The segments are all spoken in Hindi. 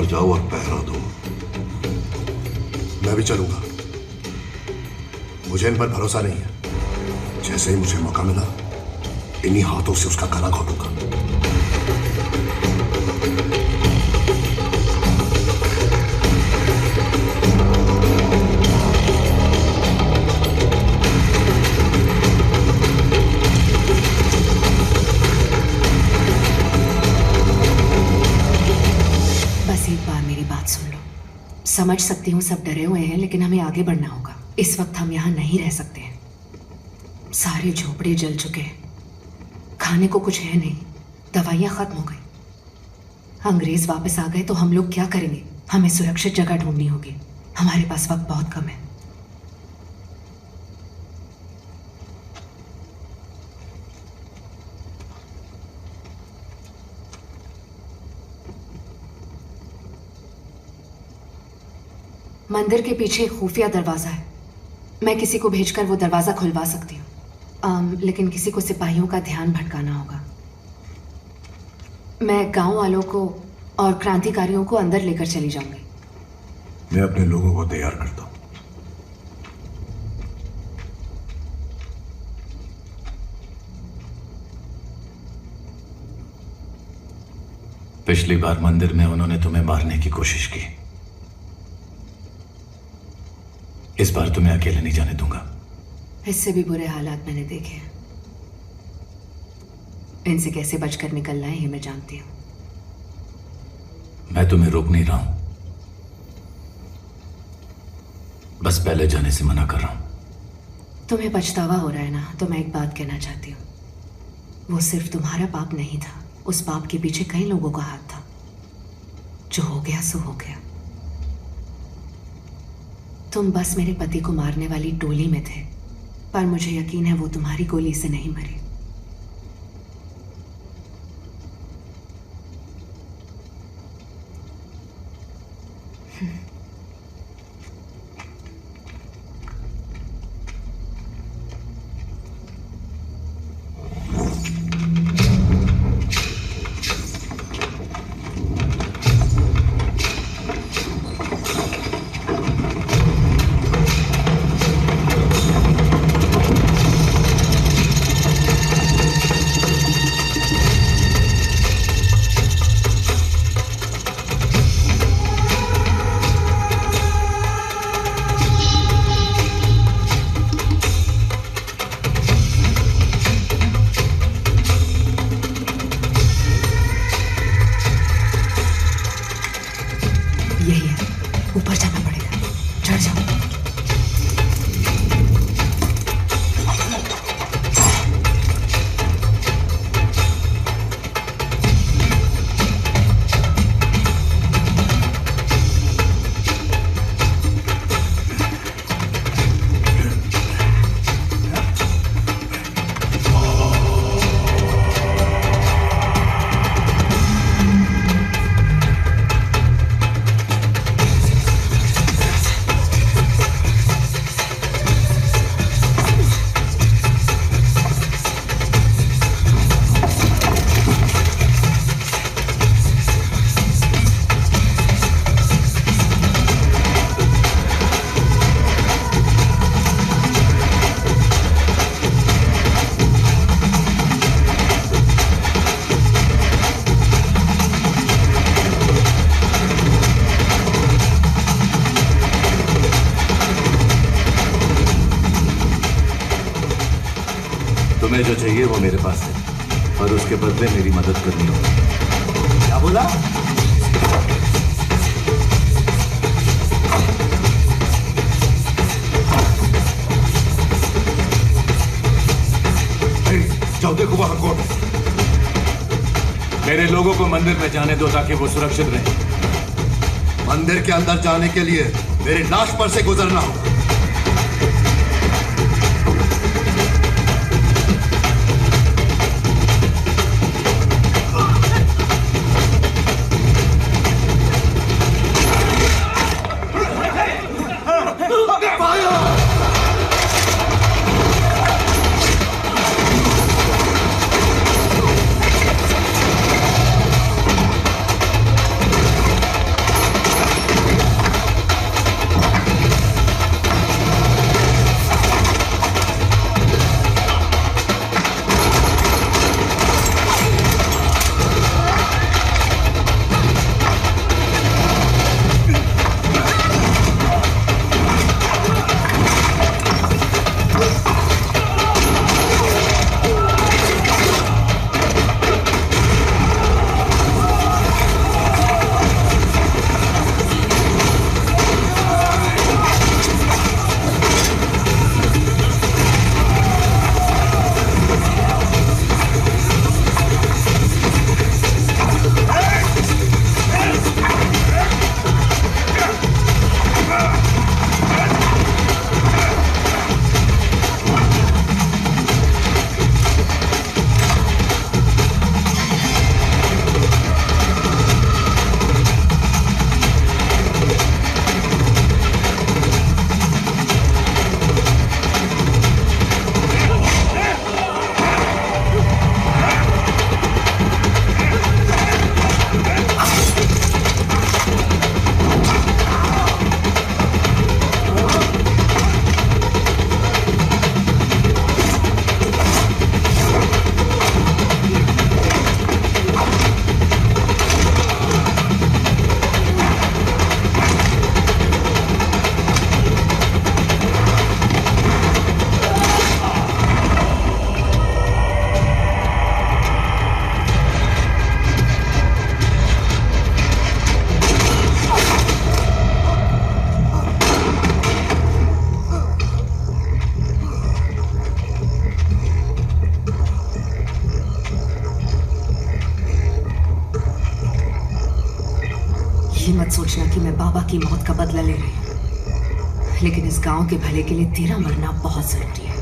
जाओ और पहरा दो। मैं भी चलूंगा। मुझे इन पर भरोसा नहीं है। जैसे ही मुझे मौका मिला इन्हीं हाथों से उसका गला घोटूंगा। बस एक बार मेरी बात सुन लो। समझ सकती हूँ सब डरे हुए हैं, लेकिन हमें आगे बढ़ना होगा। इस वक्त हम यहाँ नहीं रह सकते हैं। सारे झोपड़े जल चुके हैं, खाने को कुछ है नहीं, दवाइयाँ खत्म हो गई। अंग्रेज वापस आ गए तो हम लोग क्या करेंगे? हमें सुरक्षित जगह ढूंढनी होगी। हमारे पास वक्त बहुत कम है। मंदिर के पीछे एक खुफिया दरवाजा है। मैं किसी को भेजकर वो दरवाजा खुलवा सकती हूँ, लेकिन किसी को सिपाहियों का ध्यान भटकाना होगा। मैं गांव वालों को और क्रांतिकारियों को अंदर लेकर चली जाऊंगी। मैं अपने लोगों को तैयार करता हूं। पिछली बार मंदिर में उन्होंने तुम्हें मारने की कोशिश की। इस बार तुम्हें अकेले नहीं जाने दूंगा। इससे भी बुरे हालात मैंने देखे हैं। इनसे कैसे बचकर निकलना है ये मैं जानती हूँ। मैं तुम्हें रोक नहीं रहा हूं, बस पहले जाने से मना कर रहा हूं। तुम्हें पछतावा हो रहा है ना, तो मैं एक बात कहना चाहती हूँ। वो सिर्फ तुम्हारा पाप नहीं था, उस पाप के पीछे कई लोगों का हाथ था। जो हो गया सो हो गया। तुम बस मेरे पति को मारने वाली टोली में थे, पर मुझे यकीन है वो तुम्हारी गोली से नहीं मरे। यही है, ऊपर जाना पड़ेगा। चढ़ जाओ। तुम्हें जो चाहिए वो मेरे पास है, पर उसके बदले मेरी मदद करनी होगी। क्या बोला? जाओ देखो वहां कौन है। मेरे लोगों को मंदिर में जाने दो ताकि वो सुरक्षित रहें। मंदिर के अंदर जाने के लिए मेरी लाश पर से गुजरना होगा। बाबा की मौत का बदला ले रही हूँ, लेकिन इस गांव के भले के लिए तेरा मरना बहुत जरूरी है।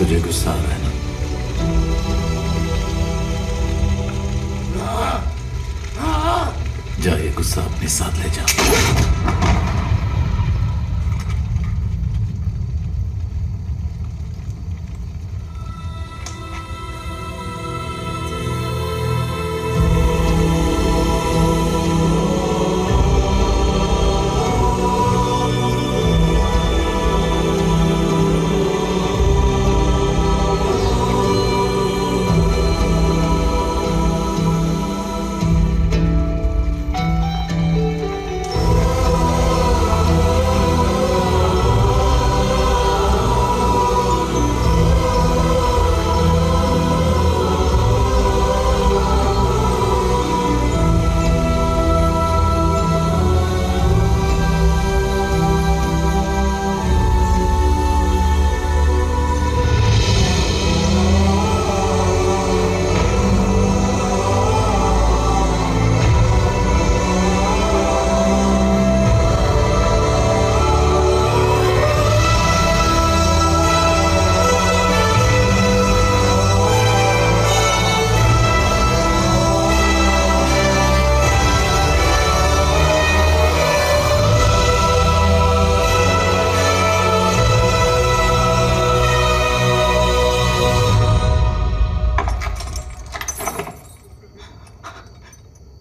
तुझे गुस्सा आ रहा है ना? जा, ये गुस्सा अपने साथ ले जा।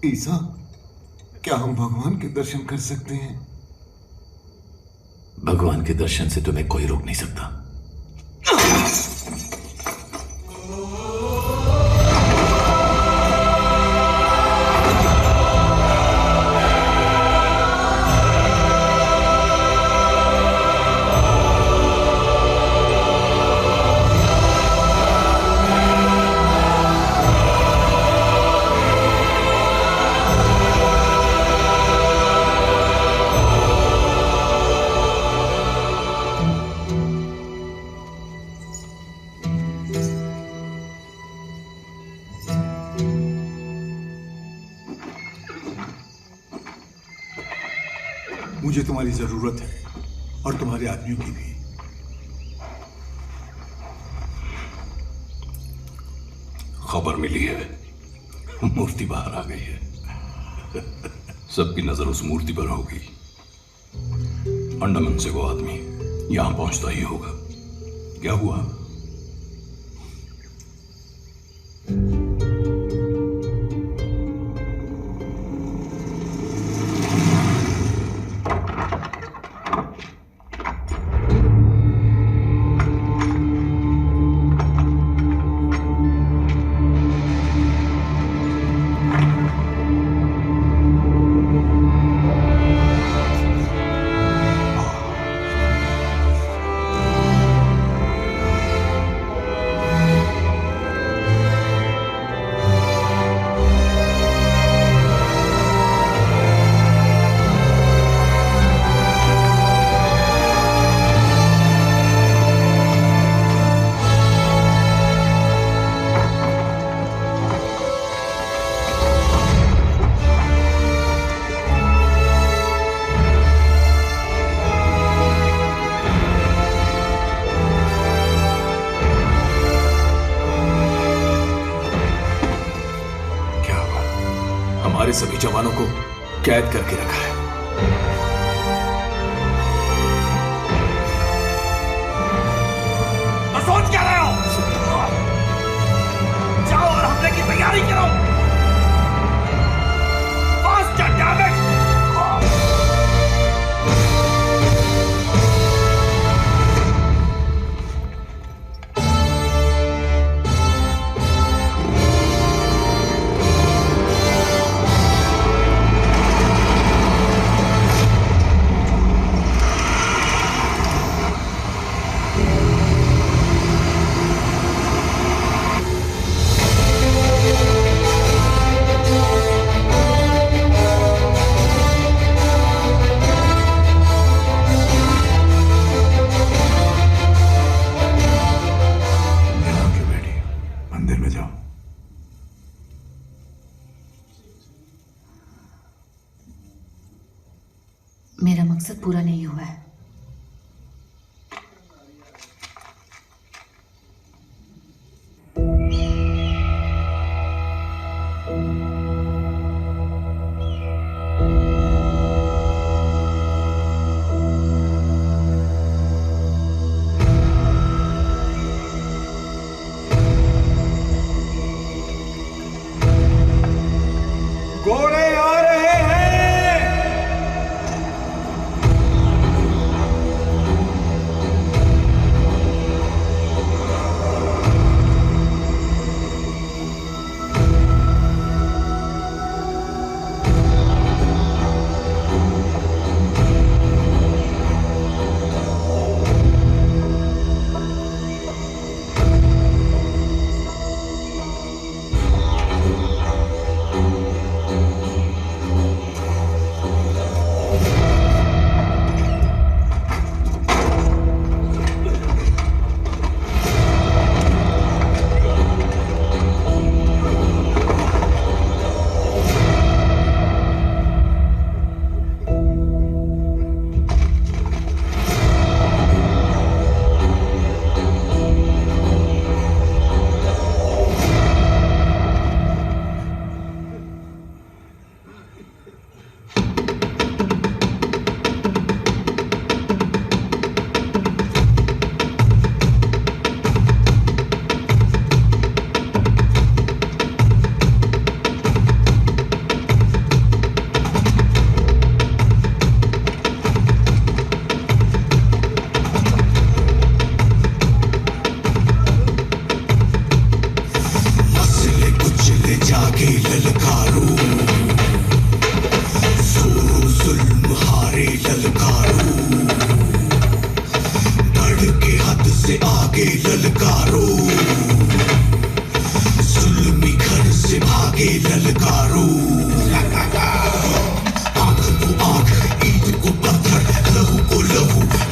ईसा, क्या हम भगवान के दर्शन कर सकते हैं? भगवान के दर्शन से तुम्हें कोई रोक नहीं सकता। मुझे तुम्हारी जरूरत है और तुम्हारे आदमियों की भी। खबर मिली है, मूर्ति बाहर आ गई है। सबकी नजर उस मूर्ति पर होगी। अंडमान से वो आदमी यहां पहुंचता ही होगा। क्या हुआ? हमारे सभी जवानों को कैद करके रखा है। तो सोच क्या रहे हो? जाओ और हमले की तैयारी करो। Faster, damn it! मेरा मकसद पूरा नहीं हुआ है। घोड़े आ रहे हैं।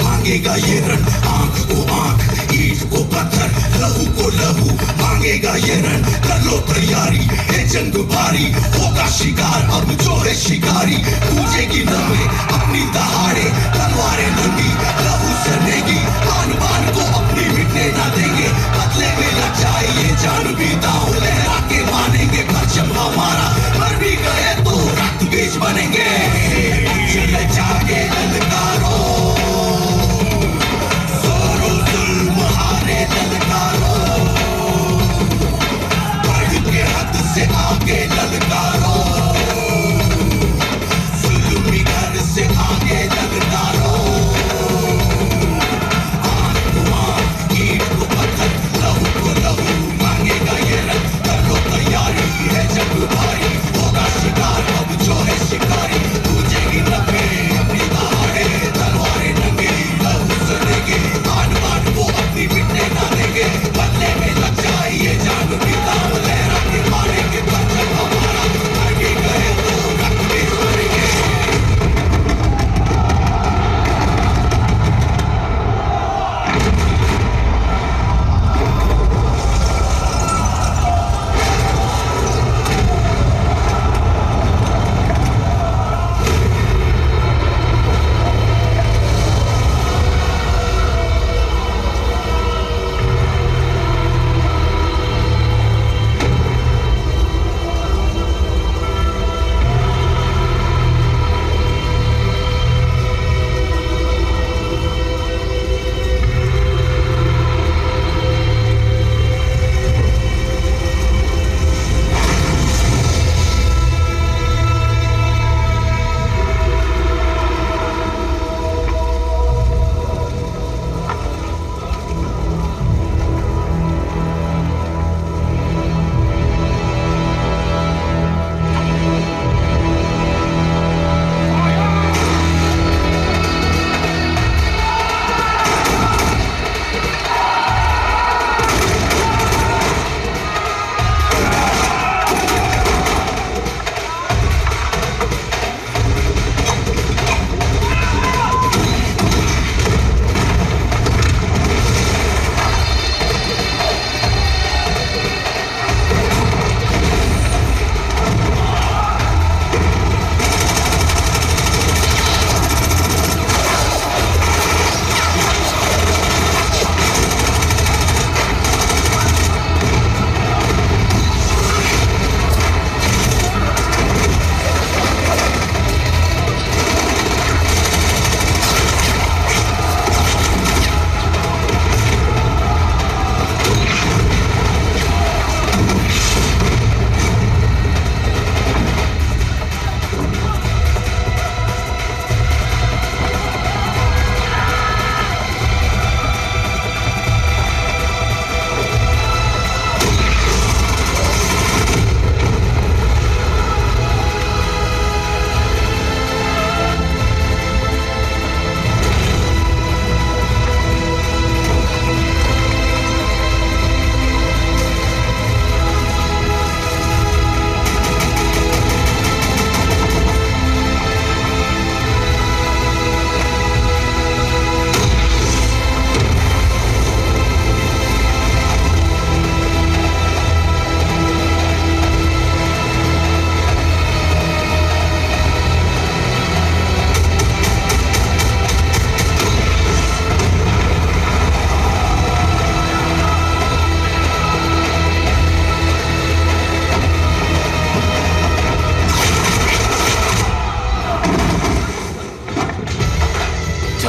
मांगेगा ये रण, आंख को आंख, ईंट को पत्थर, लहू को लहू मांगेगा ये रण। कर लो तैयारी, ये जंग भारी, होगा शिकार अब जो है शिकारी, पूजेगी नमें अपनी दहाड़।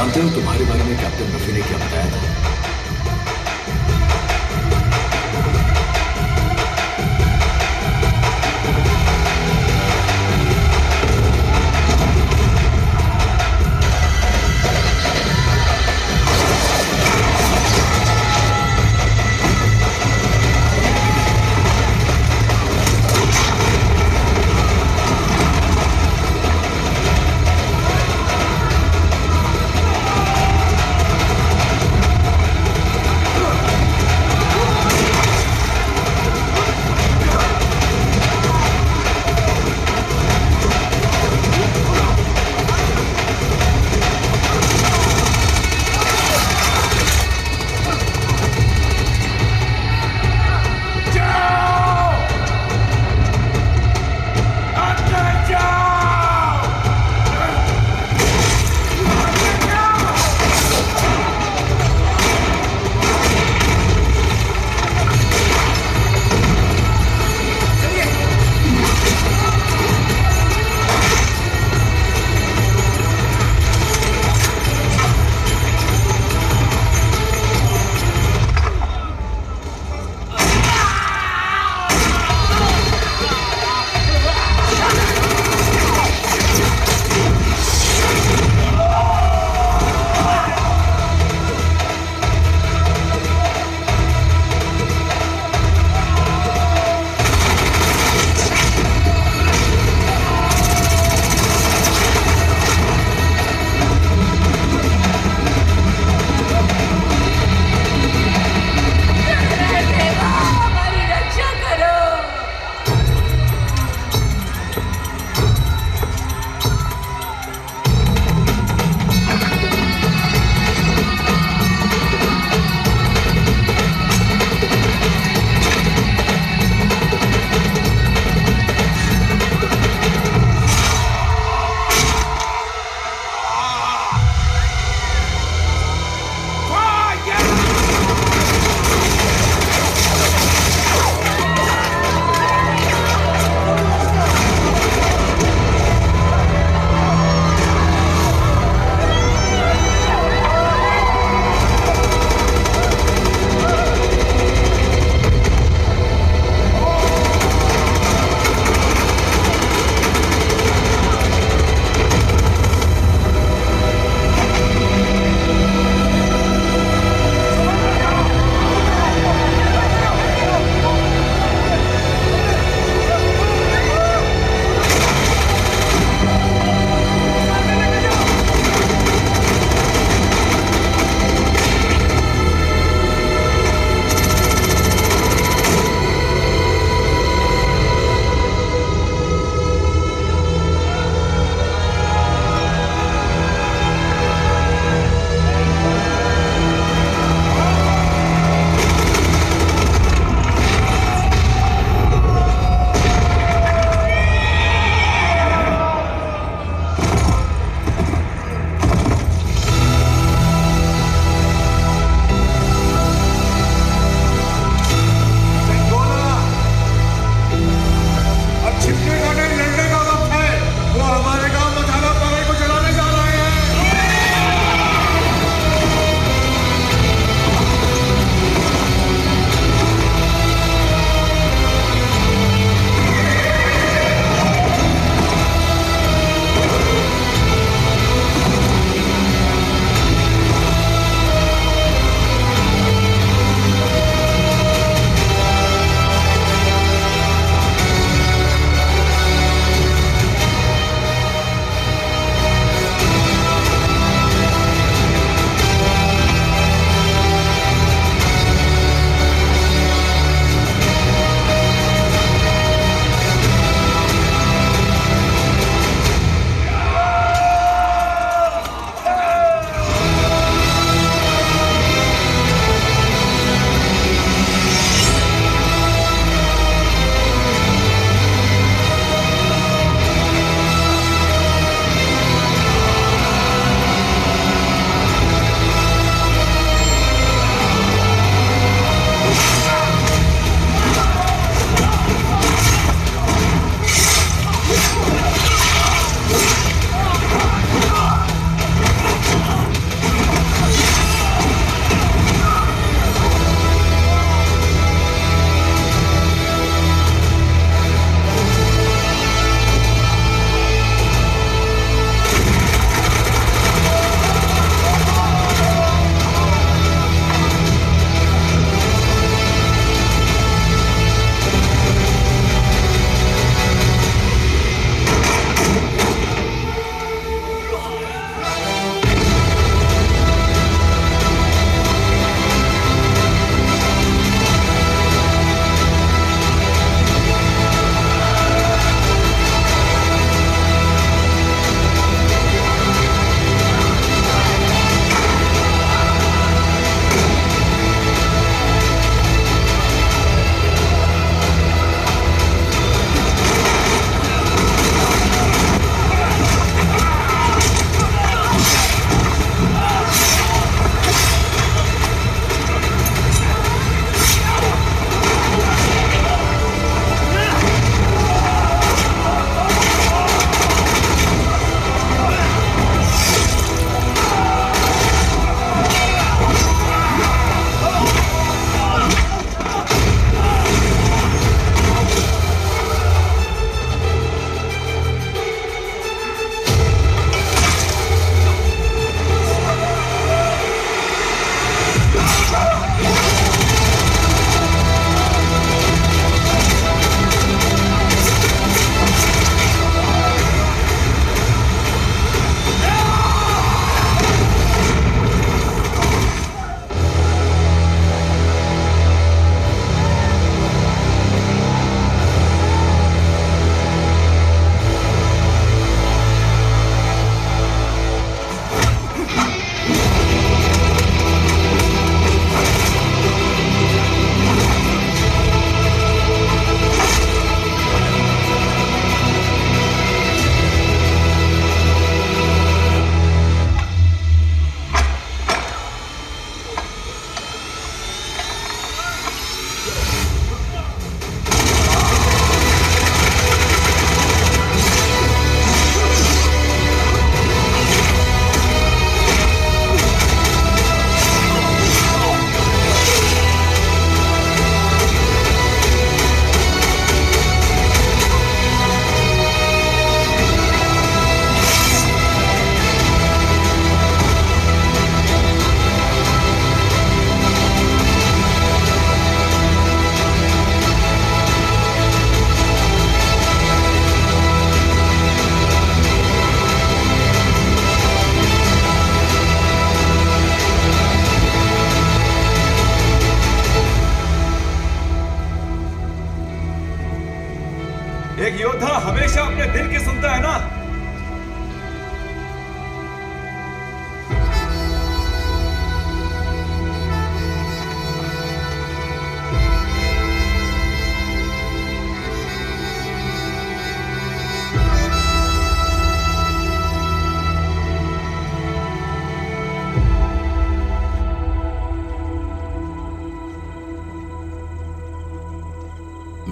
जानते हो तुम्हारे बारे में कैप्टन रफी ने क्या बताया था?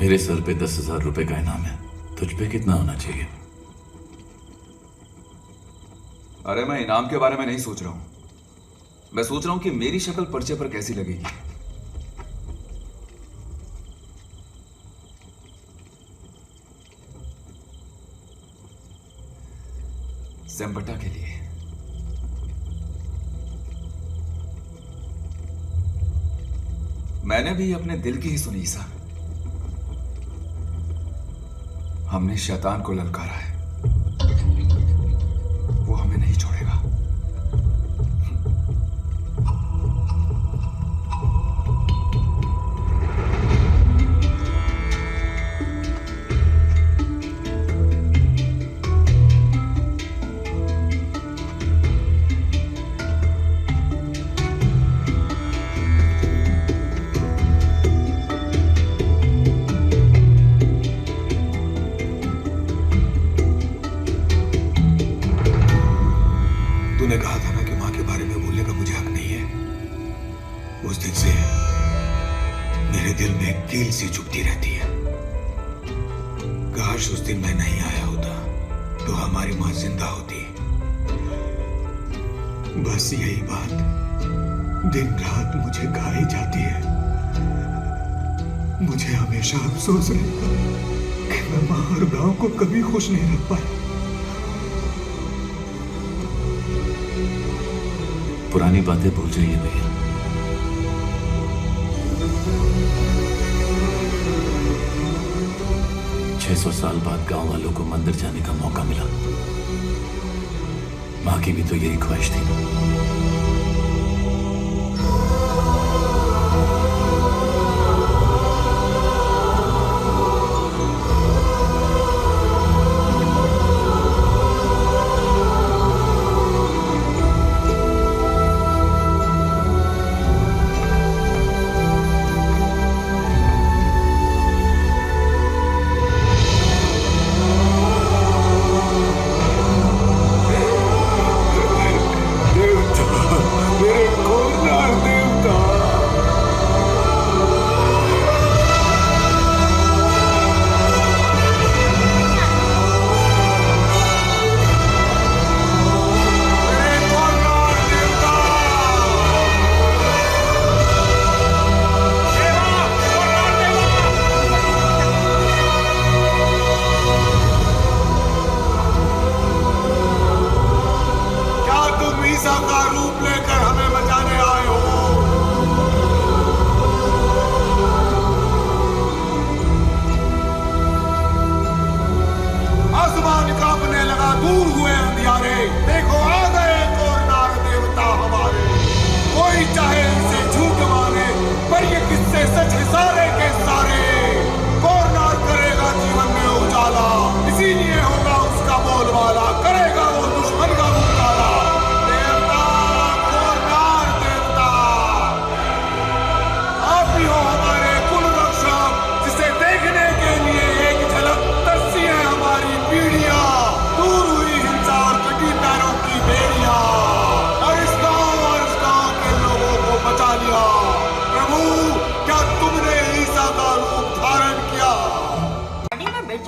मेरे सर पे 10,000 रुपए का इनाम है, तुझ पे कितना होना चाहिए? अरे मैं इनाम के बारे में नहीं सोच रहा हूं, मैं सोच रहा हूं कि मेरी शक्ल पर्चे पर कैसी लगेगी। सेम्पटा के लिए। मैंने भी अपने दिल की ही सुनी ईसा। हमने शैतान को ललकारा है, वो हमें नहीं छोड़ेगा। तूने कहा था ना कि मां के बारे में बोलने का मुझे हक नहीं है। उस दिन से मेरे दिल में एक कील सी चुभती रहती है। काश उस दिन मैं नहीं आया होता तो हमारी मां जिंदा होती। बस यही बात दिन रात मुझे खाई जाती है। मुझे हमेशा अफसोस रहता कि मैं मां और गांव को कभी खुश नहीं रख पाया। पुरानी बातें भूल जाइए भैया। छह 600 साल बाद गांव वालों को मंदिर जाने का मौका मिला। मां की भी तो यही ख्वाहिश थी ना।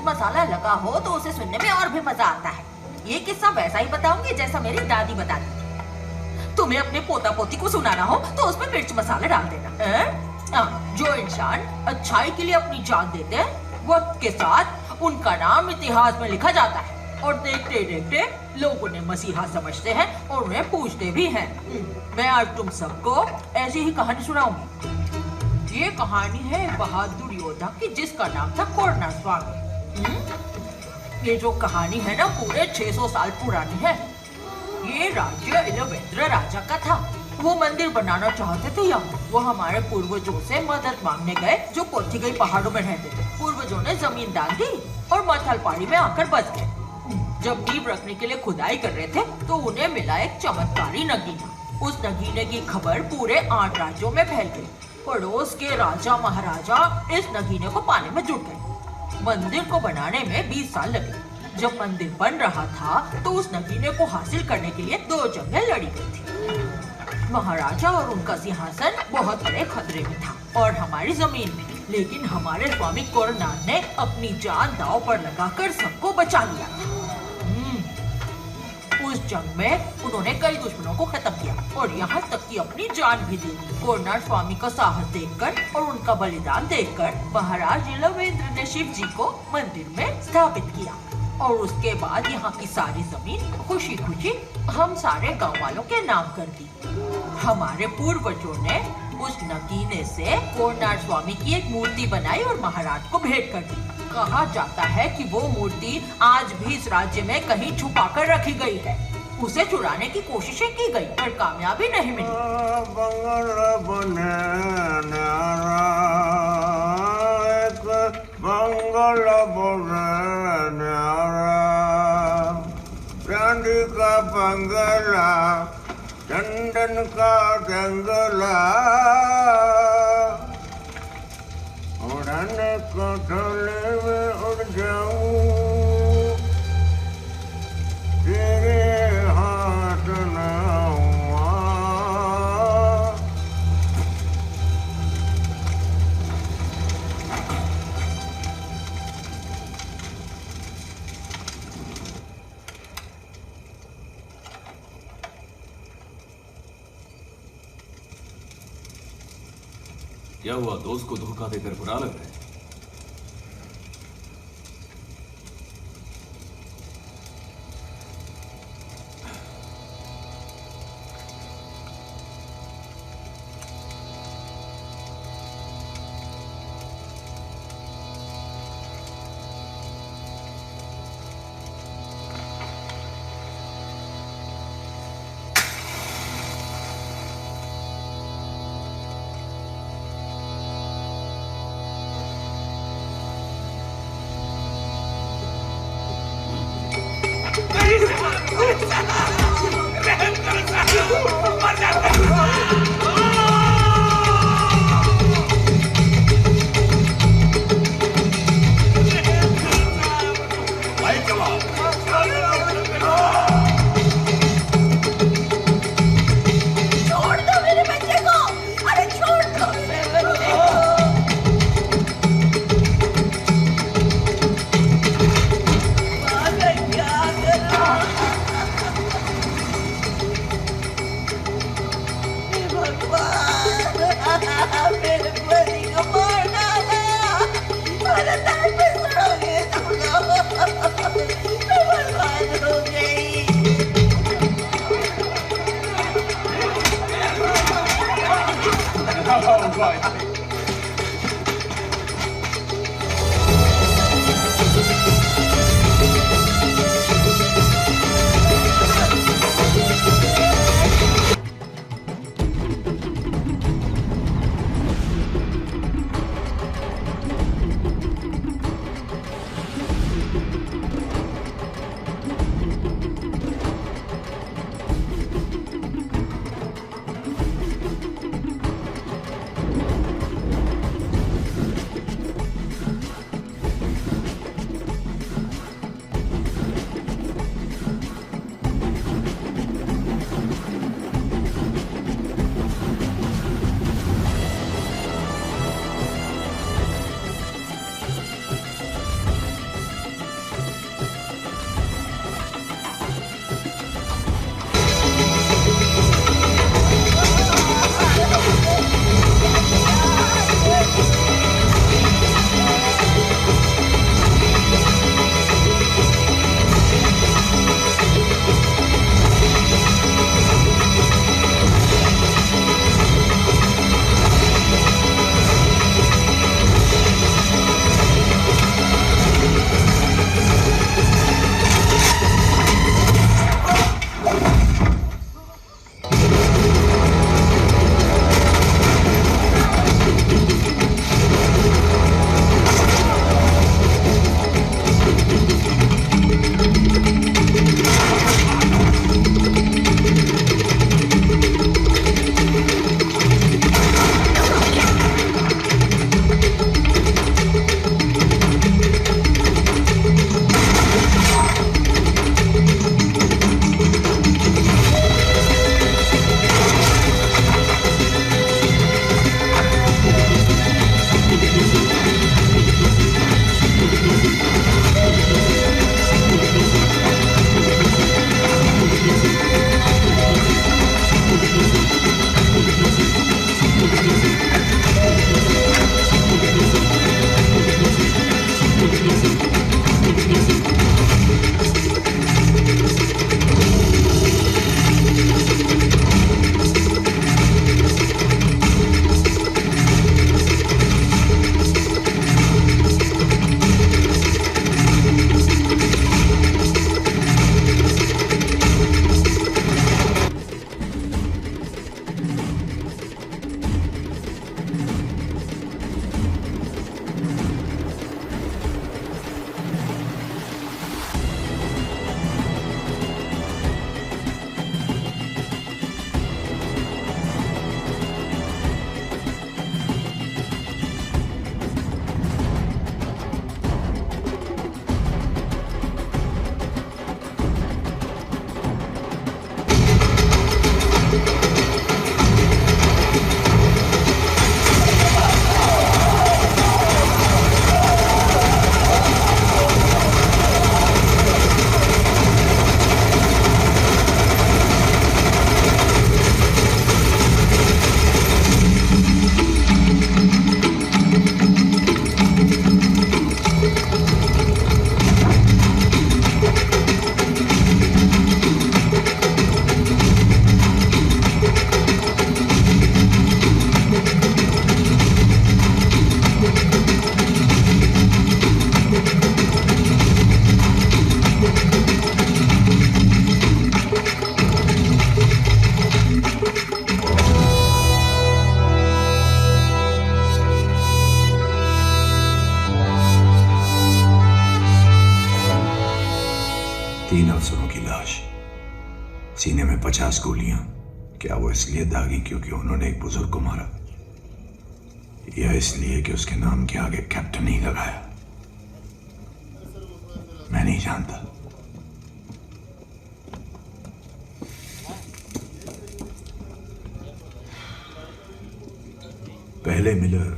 मसाला लगा हो तो उसे सुनने में और भी मजा आता है। ये किस्सा वैसा ही बताऊंगी जैसा मेरी दादी बताती थी। तुम्हें अपने पोता पोती को सुनाना हो तो उसमें मिर्च मसाला डाल देना। जो इंसान अच्छाई के लिए अपनी जान देते हैं वक्त के साथ उनका नाम इतिहास में लिखा जाता है और देखते देखते लोग उन्हें मसीहा समझते हैं और उन्हें पूछते भी हैं। मैं आज तुम सबको ऐसी ही कहानी सुनाऊंगी। ये कहानी है बहादुर योद्धा की जिसका नाम था कोरना स्वामी। ये जो कहानी है ना पूरे 600 साल पुरानी है। ये राज्य इलवेंद्र राजा का था। वो मंदिर बनाना चाहते थे यहाँ। वो हमारे पूर्वजों से मदद मांगने गए जो पोथिगई पहाड़ों में रहते थे। पूर्वजों ने जमीन दान दी और मथल पहाड़ी में आकर बस गए। जब नींव रखने के लिए खुदाई कर रहे थे तो उन्हें मिला एक चमत्कारी नगीना। उस नगीने की खबर पूरे 8 राज्यों में फैल गई। पड़ोस के राजा महाराजा इस नगीने को पाने में जुट गए। मंदिर को बनाने में 20 साल लगे। जब मंदिर बन रहा था तो उस नगीने को हासिल करने के लिए 2 जंगें लड़ी गई थी। महाराजा और उनका सिंहासन बहुत बड़े खतरे में था और हमारी जमीन भी। लेकिन हमारे स्वामी कोरनाड ने अपनी जान दांव पर लगाकर सबको बचा लिया। उस जंग में उन्होंने कई दुश्मनों को खत्म किया और यहाँ तक कि अपनी जान भी दे दी। कोरनाड स्वामी का साहस देखकर और उनका बलिदान देखकर महाराज नीलवेंद्र ने शिव जी को मंदिर में स्थापित किया और उसके बाद यहाँ की सारी जमीन खुशी खुशी हम सारे गांव वालों के नाम कर दी। हमारे पूर्वजों ने उस नगीने से कोरनाड स्वामी की एक मूर्ति बनाई और महाराज को भेंट कर दी। कहा जाता है कि वो मूर्ति आज भी इस राज्य में कहीं छुपा कर रखी गई है। उसे चुराने की कोशिशें की गई पर कामयाबी नहीं मिली। चांदी का बंगला, चंदन का जंगला, उड़ाने को ढोले में उड़ जाऊं, तेरे हाथ ना हुआ। क्या हुआ? दोस्त को धोखा देकर बुरा लग रहा है? 50 गोलियां, क्या वो इसलिए दागी क्योंकि उन्होंने एक बुजुर्ग को मारा, या इसलिए कि उसके नाम के आगे कैप्टन नहीं लगाया? मैं नहीं जानता। पहले मिलर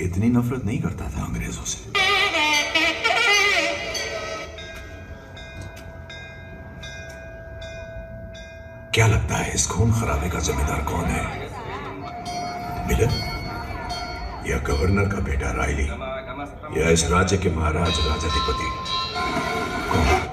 इतनी नफरत नहीं करता था अंग्रेजों से। क्या लगता है इस खून खराबे का जिम्मेदार कौन है? मिलर या गवर्नर का बेटा रायली या इस राज्य के महाराज राजाधिपति? कौन?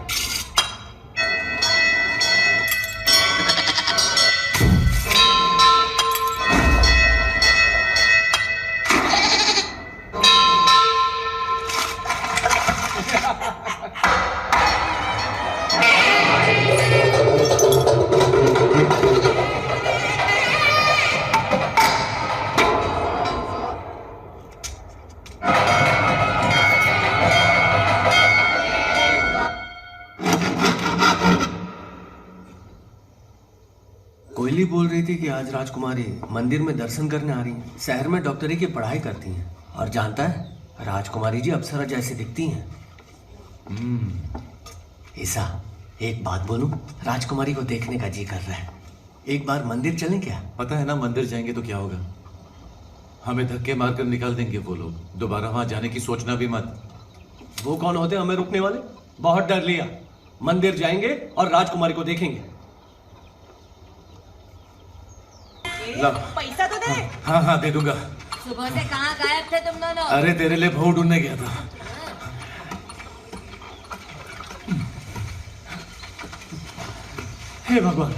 कोयली बोल रही थी कि आज राजकुमारी मंदिर में दर्शन करने आ रही हैं। शहर में डॉक्टरी की पढ़ाई करती हैं और जानता है राजकुमारी जी अप्सरा जैसी दिखती हैं। ईसा, एक बात बोलूं, राजकुमारी को देखने का जी कर रहा है। एक बार मंदिर चलें क्या? पता है ना, मंदिर जाएंगे तो क्या होगा? हमें धक्के मारकर निकाल देंगे वो लोग। दोबारा वहां जाने की सोचना भी मत। वो कौन होते हमें रुकने वाले? बहुत डर लिया। मंदिर जाएंगे और राजकुमारी को देखेंगे। पैसा तो दे। हाँ हाँ दे दूंगा। सुबह से कहाँ गायब थे तुम दोनों? अरे तेरे लिए भऊ ढूंढने गया था। हे भगवान,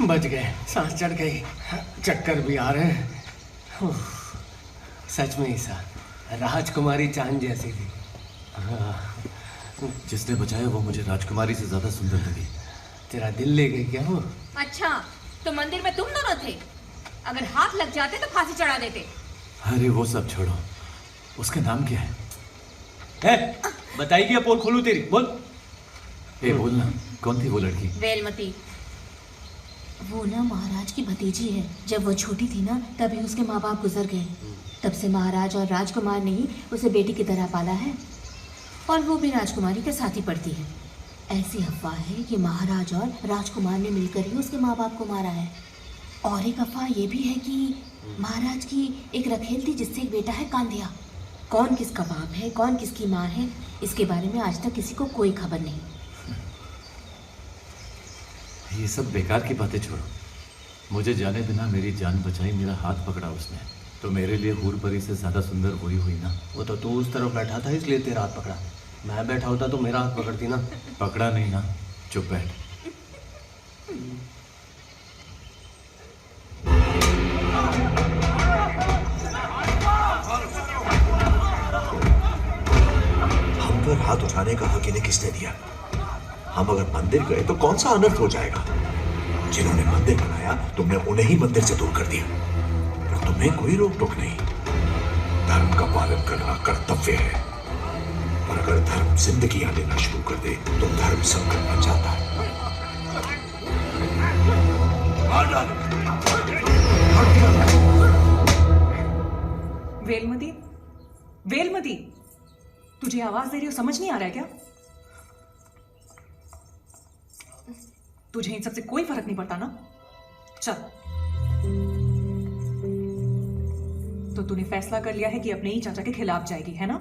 बच गए। सांस चढ़ गई, चक्कर भी आ रहे हैं। सच में ईसा, राजकुमारी चांद जैसी थी। जिसने बचाया वो मुझे राजकुमारी से ज्यादा सुंदर लगी। तेरा दिल ले गई क्या वो? अच्छा, तो मंदिर में तुम दोनों थे? अगर हाथ लग जाते तो फांसी चढ़ा देते। अरे वो सब छोड़ो, उसका नाम क्या है? बताइए, पोल खोलू तेरी, बोल। बोलना, कौन थी वो लड़की? वेलमती। वो ना महाराज की भतीजी है। जब वो छोटी थी ना तभी उसके माँ बाप गुजर गए। तब से महाराज और राजकुमार ने ही उसे बेटी की तरह पाला है और वो भी राजकुमारी के साथ ही पढ़ती है। ऐसी अफवाह है कि महाराज और राजकुमार ने मिलकर ही उसके माँ बाप को मारा है। और एक अफवाह ये भी है कि महाराज की एक रखेल थी जिससे एक बेटा है कांधिया। कौन किसका बाप है, कौन किसकी माँ है, इसके बारे में आज तक किसी को कोई खबर नहीं। ये सब बेकार की बातें छोड़ो। मुझे जाने बिना मेरी जान बचाई, मेरा हाथ पकड़ा उसने। तो मेरे लिए हूर परी से ज्यादा सुंदर वही हुई ना। वो तो तू उस तरफ बैठा था इसलिए तेरा हाथ पकड़ा। मैं बैठा होता तो मेरा हाथ पकड़ती ना। पकड़ा नहीं ना, चुप बैठ। हम पर हाथ उठाने का हक इन्हें किसने दिया? हम अगर मंदिर गए तो कौन सा अनर्थ हो जाएगा? जिन्होंने मंदिर बनाया तुमने उन्हें ही मंदिर से दूर कर दिया, पर तुम्हें कोई रोक टोक नहीं। धर्म का पालन करना कर्तव्य है, पर अगर धर्म जिंदगियां लेना शुरू कर दे तो धर्म संकट बन जाता है। वेलमती, वेलमती, तुझे आवाज दे रही हो, समझ नहीं आ रहा है क्या? तुझे इन सबसे कोई फर्क नहीं पड़ता ना? चल, तो तूने फैसला कर लिया है कि अपने ही चाचा के खिलाफ जाएगी, है ना?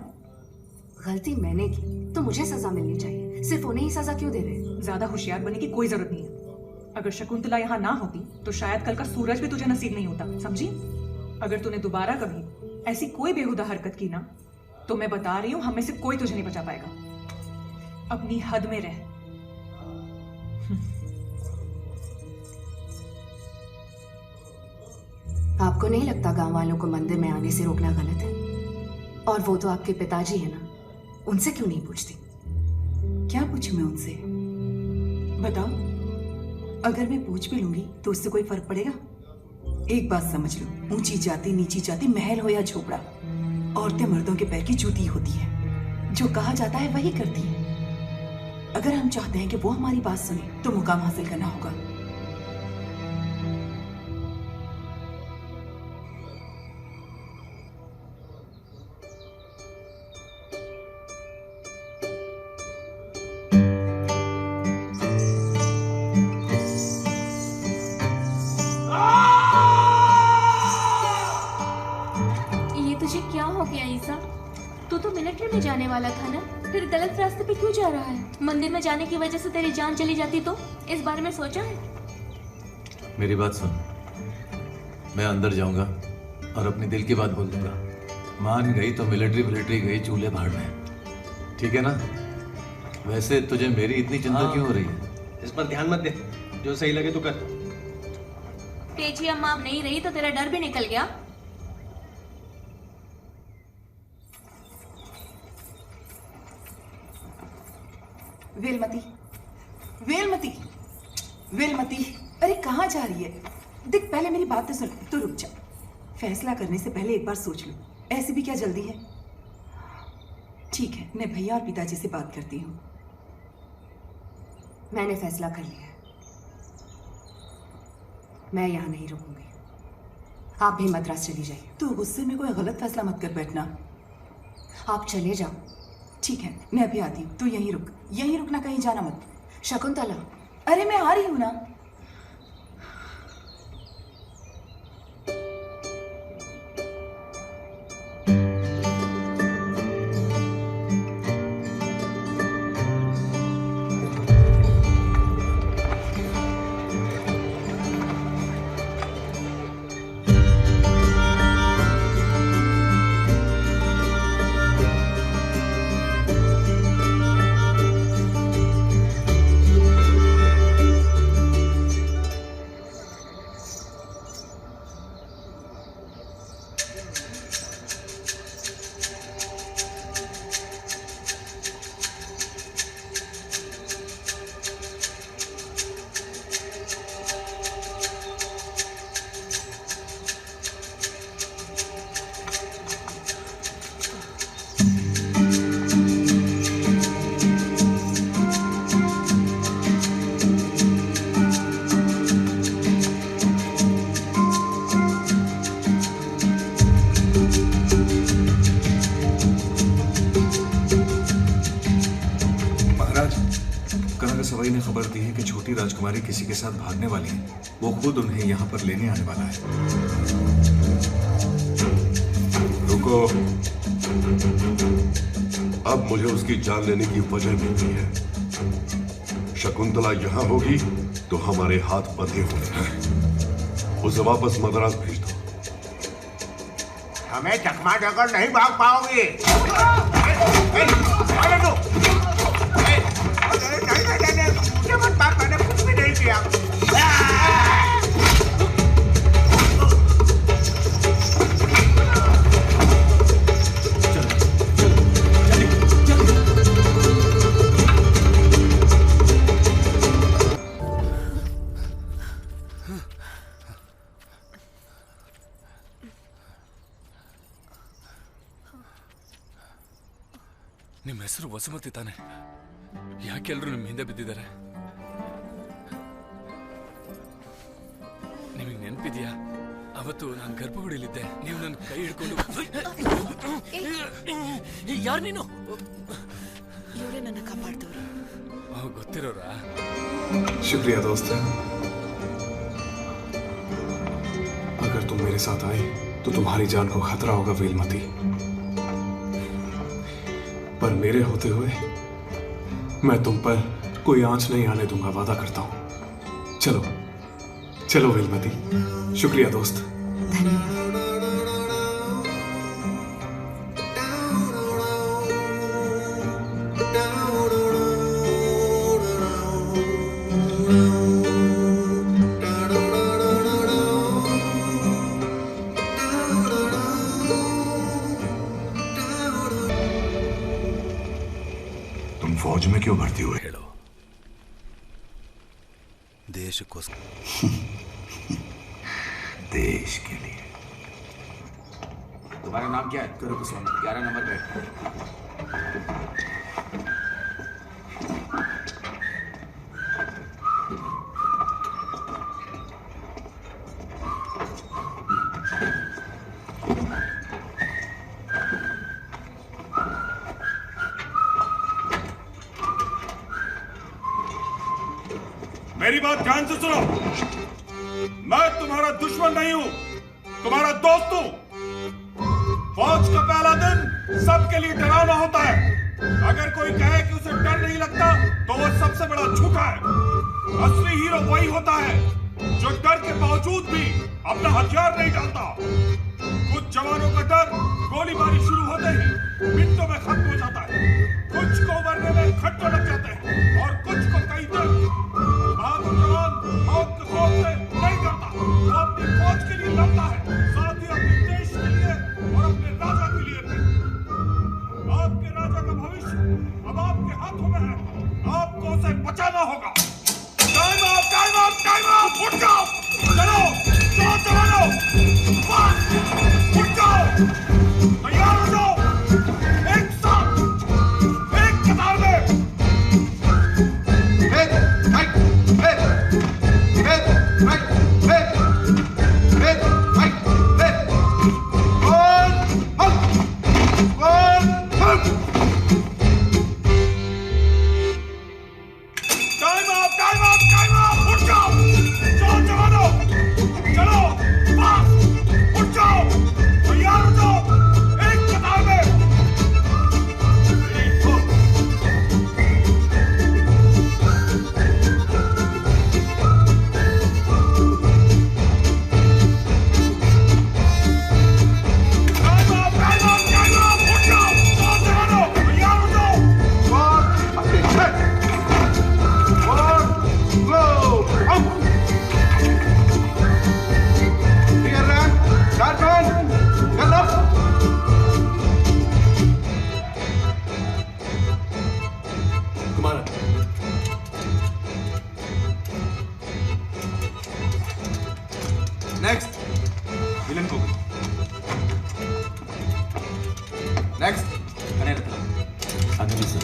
गलती मैंने की तो मुझे सजा मिलनी चाहिए, सिर्फ उन्हें ही सजा क्यों दे रहे? ज्यादा होशियार बनने की कोई जरूरत नहीं है। अगर शकुंतला यहाँ ना होती तो शायद कल का सूरज भी तुझे नसीब नहीं होता, समझी? अगर तूने दोबारा कभी ऐसी कोई बेहुदा हरकत की ना तो मैं बता रही हूँ हम में से कोई तुझे नहीं बचा पाएगा। अपनी हद में रह। आपको नहीं लगता गांव वालों को मंदिर में आने से रोकना गलत है? और वो तो आपके पिताजी है ना, उनसे क्यों नहीं पूछती? क्या पूछूं मैं उनसे? बताओ, अगर मैं पूछ भी लूंगी तो उससे कोई फर्क पड़ेगा? एक बात समझ लो, ऊंची जाति नीची जाति, महल हो या झोपड़ा, औरतें मर्दों के पैर की जूती होती है। जो कहा जाता है वही करती है। अगर हम चाहते हैं कि वो हमारी बात सुने तो मुकाम हासिल करना होगा। मिलिट्री में जाने वाला था ना, फिर गलत रास्ते पे क्यों जा रहा है? मंदिर में जाने की वजह से तेरी जान चली जाती तो इस बारे में सोचा है? मेरी बात सुन, मैं अंदर जाऊंगा और अपनी दिल की बात बोल दूंगा। मान गई तो मिलिट्री गई चूल्हे भाड़ने, ठीक है ना? वैसे तुझे मेरी इतनी चिंता क्यों हो रही है? इस पर ध्यान मत दे, जो सही लगे तो कर। तेजी अम्मा अब नहीं रही तो तेरा डर भी निकल गया। वेलमती, वेलमती, वेलमती, अरे कहाँ जा रही है? देख पहले मेरी बात तो सुन, तू रुक जा। फैसला करने से पहले एक बार सोच लो, ऐसी भी क्या जल्दी है? ठीक है, मैं भैया और पिताजी से बात करती हूँ। मैंने फैसला कर लिया है, मैं यहाँ नहीं रुकूंगी। आप भी मद्रास चली जाइए। तू गुस्से में कोई गलत फैसला मत कर बैठना। आप चले जाओ। ठीक है, मैं अभी आती हूँ, तू यहीं रुक, यहीं रुकना, कहीं जाना मत। शकुंतला, अरे मैं आ रही हूँ ना। सवाई ने खबर दी है कि छोटी राजकुमारी किसी के साथ भागने वाली है। वो खुद उन्हें यहाँ पर लेने आने वाला है। रुको, अब मुझे उसकी जान लेने की वजह मिलती है। शकुंतला यहाँ होगी तो हमारे हाथ बंधे हुए हैं। उसे वापस मद्रास भेज दो। हमें चकमा देकर नहीं भाग पाओगी। मुझे मत मार, मैंने कुछ भी नहीं किया। ನಿಮ್ಮ ಹೆಸರು ವಸುಮತಿ ತಾನೆ? ಯಾಕೆ ಎಲ್ಲರೂ ನಿಮ್ಮ ಹಿಂದೆ ಬಿದ್ದಿದ್ದಾರೆ? ನಿಮಗೆ ನೆನಪಿದ್ಯಾ? ಅವತ್ತು ನಾನು ಗರ್ಭಗುಡಿಲಿದ್ದೆ, ನೀವು ನನ್ನ ಕೈ ಹಿಡ್ಕೊಂಡು. ಯಾರು ನೀನು? ಇವರೇ ನನ್ನ ಕಾಪಾಡ್ದವ್ರು. ಗೊತ್ತಿರೋರಾ? शुक्रिया दोस्त। अगर तुम मेरे साथ आए तो तुम्हारी जान को खतरा होगा वेलमती, पर मेरे होते हुए मैं तुम पर कोई आंच नहीं आने दूंगा, वादा करता हूं। चलो चलो वेलमती। शुक्रिया दोस्त। तुम फौज में क्यों भर्ती हुए? देश को देश के लिए। तुम्हारा नाम क्या है? करो कुसवामी, 11 नंबर पे। मेरी बात ध्यान से सुनो। मैं तुम्हारा दुश्मन नहीं हूं, तुम्हारा दोस्त हूं। फौज का पहला दिन सबके लिए डरावना होता है। अगर कोई कहे कि उसे डर नहीं लगता तो वो सबसे बड़ा झूठा है। असली हीरो वही होता है जो डर के बावजूद भी अपना हथियार नहीं डालता। कुछ जवानों का डर गोलीबारी शुरू होते ही मिनटों में खत्म हो जाता है। कुछ को मरने में घंटों लग जाते हैं और कुछ को कई दिन। बहादुर जवान मौत के खौफ से नहीं डरता, वो अपनी फौज के लिए लड़ता है, साथ ही अपने देश के लिए और अपने राजा के लिए भी। आपके राजा का भविष्य अब आपके हाथों में है, आपको उसे बचाना होगा। Time up, time up, time up, उठ जाओ, चलो, चलो जवानों, बस, उठ जाओ, तैयार हो जाओ, एक साथ, एक कतार में। नेक्स्ट विलन को नेक्स्ट अनिल सर।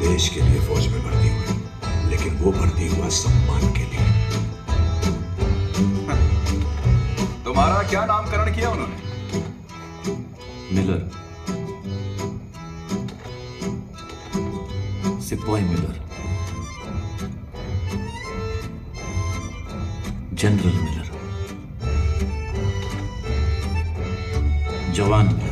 देश के लिए फौज में भर्ती हुए, लेकिन वो भर्ती हुआ सम्मान के लिए। तुम्हारा क्या नामकरण किया उन्होंने? मिलर, सिपाही मिलर, जनरल मिलर, जवान मिलर,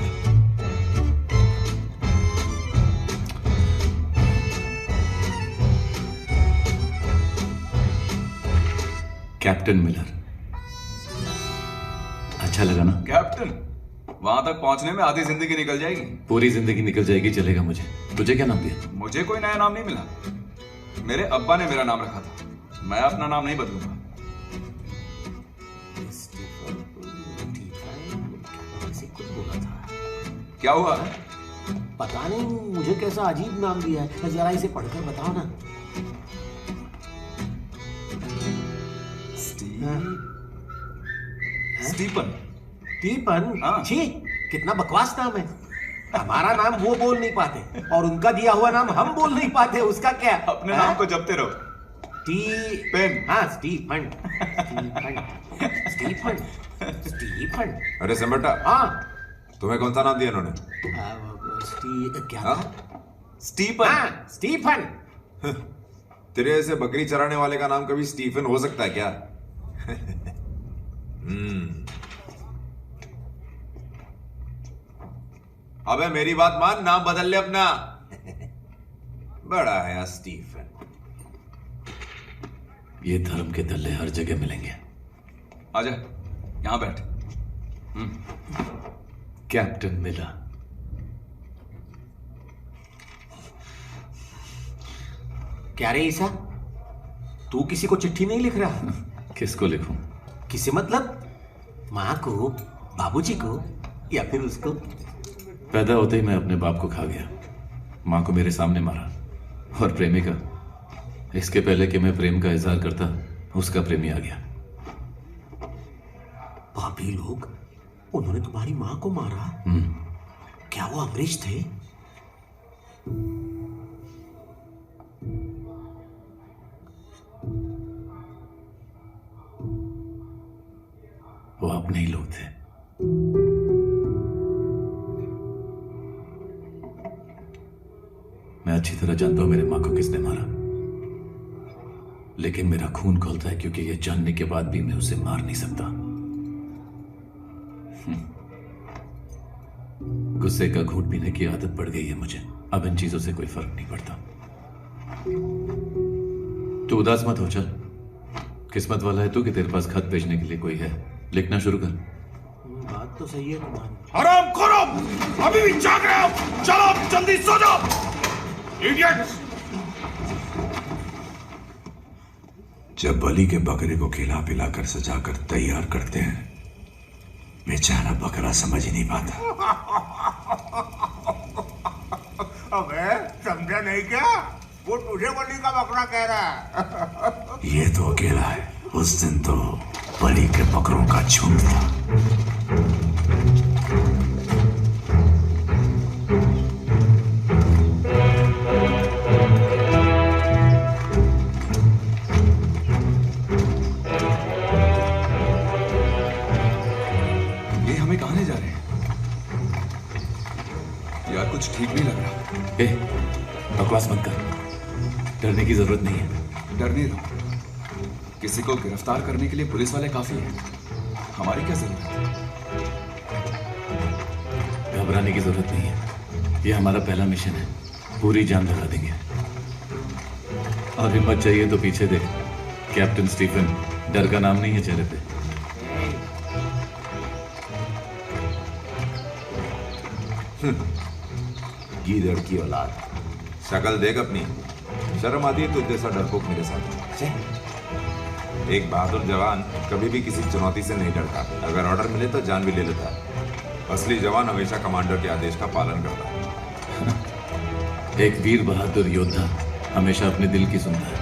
कैप्टन मिलर। अच्छा लगा ना? कैप्टन, वहां तक पहुंचने में आधी जिंदगी निकल जाएगी। पूरी जिंदगी निकल जाएगी, चलेगा मुझे। तुझे क्या नाम दिया? मुझे कोई नया नाम नहीं मिला, मेरे अब्बा ने मेरा नाम रखा था। मैं अपना नाम नहीं बदलूंगा। क्या हुआ? पता नहीं, मुझे कैसा अजीब नाम दिया है, जरा इसे पढ़कर बताओ ना। स्टीफन। स्टीफन? छी, कितना बकवास नाम है। हमारा नाम वो बोल नहीं पाते और उनका दिया हुआ नाम हम बोल नहीं पाते, उसका क्या? अपने नाम को जपते रहो। स्टीफन। हाँ, स्टीफन। स्टीफन। स्टीफन। स्टीफन। अरे सम्राटा। हाँ, तुम्हें कौन सा नाम दिया इन्होंने? क्या था? स्टीफन। हाँ, स्टीफन। तेरे ऐसे बकरी चराने वाले का नाम कभी स्टीफन हो सकता है क्या? अबे मेरी बात मान, नाम बदल ले अपना। बड़ा है स्टीफन। ये धर्म के दल्ले हर जगह मिलेंगे। आजा, यहां बैठ। कैप्टन मिला। क्या रे ईसा, तू किसी को चिट्ठी नहीं लिख रहा? किसको लिखूं? किसे मतलब? माँ को, बाबूजी को, या फिर उसको? पैदा होते ही मैं अपने बाप को खा गया, माँ को मेरे सामने मारा, और प्रेमिका, इसके पहले कि मैं प्रेम का इजहार करता, उसका प्रेमी आ गया। पापी लोग, उन्होंने तुम्हारी मां को मारा। क्या वो अमरीश थे? वो अपने ही लोग थे। मैं अच्छी तरह जानता हूं मेरे मां को किसने मारा, लेकिन मेरा खून खौलता है क्योंकि ये जानने के बाद भी मैं उसे मार नहीं सकता। गुस्से का घूंट पीने की आदत पड़ गई है मुझे। अब इन चीजों से कोई फर्क नहीं पड़ता। तू उदास मत हो, चल। किस्मत वाला है तू कि तेरे पास खत भेजने के लिए कोई है। लिखना शुरू कर। बात तो सही है तुम्हारी। हराम खोरो, अभी भी जाग रहे हो? चलो जल्दी सो जाओ, इडियट्स। जब बलि के बकरे को खिला पिलाकर सजाकर तैयार करते हैं, बेचारा बकरा समझ ही नहीं पाता। अबे समझा नहीं क्या? वो तुझे बलि का बकरा कह रहा है। ये तो अकेला है, उस दिन तो बलि के बकरों का झुंड था। ये हमें कहाँ ले जा रहे हैं? यार कुछ ठीक नहीं लग रहा। बकवास मत कर, डरने की जरूरत नहीं है। डर नहीं रहा। किसी को गिरफ्तार करने के लिए पुलिस वाले काफी हैं। हमारी क्या जरूरत है? घबराने की जरूरत नहीं है। ये हमारा पहला मिशन है। पूरी जान लगा देंगे। और हिम्मत चाहिए तो पीछे देख, कैप्टन स्टीफन। डर का नाम नहीं है चेहरे पे। गीदड़ की औलाद, शक्ल देख अपनी। शर्म आती है तुझ जैसा डरपोक मेरे साथ। एक बहादुर जवान कभी भी किसी चुनौती से नहीं डरता। अगर ऑर्डर मिले तो जान भी ले लेता है। असली जवान हमेशा कमांडर के आदेश का पालन करता है। एक वीर बहादुर योद्धा हमेशा अपने दिल की सुनता है।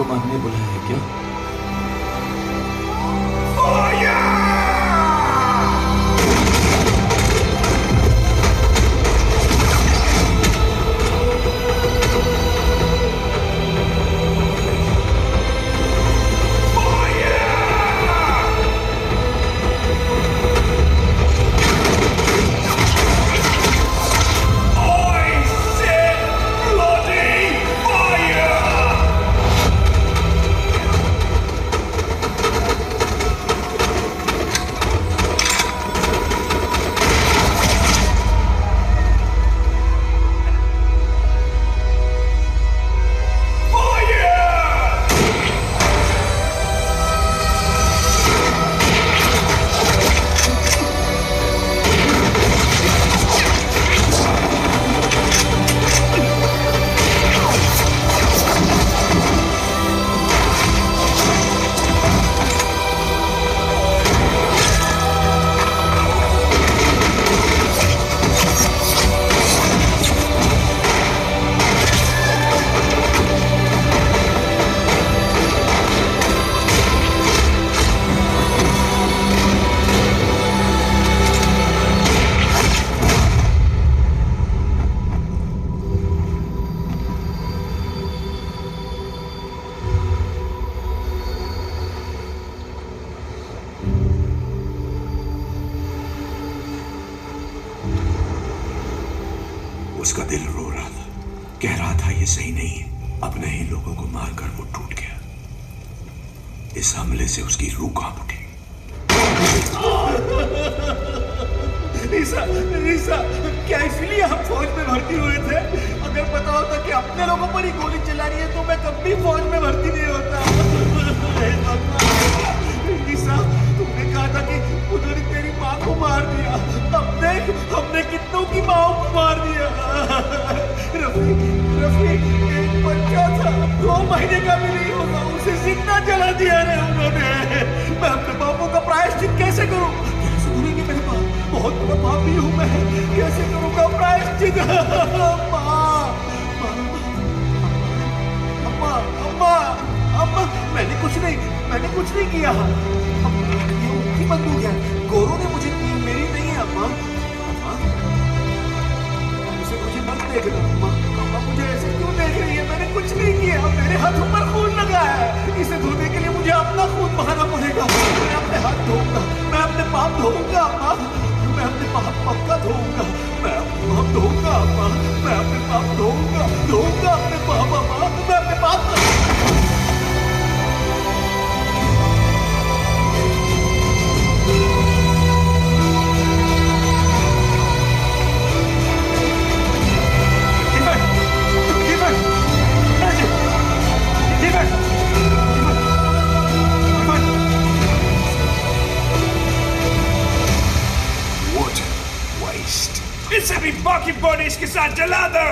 मारने बुलाया है क्या? उसका दिल रो रहा था, कह रहा था ये सही नहीं है। अपने ही लोगों को मारकर वो टूट गया। इस हमले से उसकी रूह कांप उठी। रीसा, क्या इसलिए हम फौज में भर्ती हुए थे? अगर पता होता कि अपने लोगों पर ही गोली चला रही है तो मैं कभी फौज में भर्ती नहीं होता। रीसा, तुमने कहा था कि उन्होंने तेरी माँ को मार दिया। अब देख, हमने कितनों की माँ को मार दिया। रफी, एक बच्चा था, 2 महीने का भी नहीं होगा, उसे जिंदा जला दिया रे उन्होंने। मैं अपने पापों का प्रायश्चित कैसे करूं? कैसे करेंगे मेरे पाप? बहुत बड़ा पापी हूं मैं, कैसे करूंगा प्रायश्चित? अम्मा, मैंने कुछ नहीं किया। ये उनकी बंदूक है, गोरों ने मुझे दी, मेरी नहीं है। अम्मा, मुझे मत देखना। अम्मा, मुझे ऐसे क्यों देख रही है? मैंने कुछ नहीं किया, मेरे हाथों पर खून लगा है। इसे धोने के लिए मुझे अपना खून बहाना पड़ेगा। मैं अपने हाथ धोऊंगा, मैं अपने पाप धोऊंगा। अम्मा, मैं अपने पाप पक्का धोऊंगा। मैं अपने पाप धोऊंगा। अम्मा, मैं अपने पाप धोऊंगा अपने पाप। अम्मा, मैं अपने पाप इसे भी बाकी बॉडीज के साथ जला दो।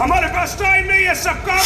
हमारे पास टाइम नहीं है सबका।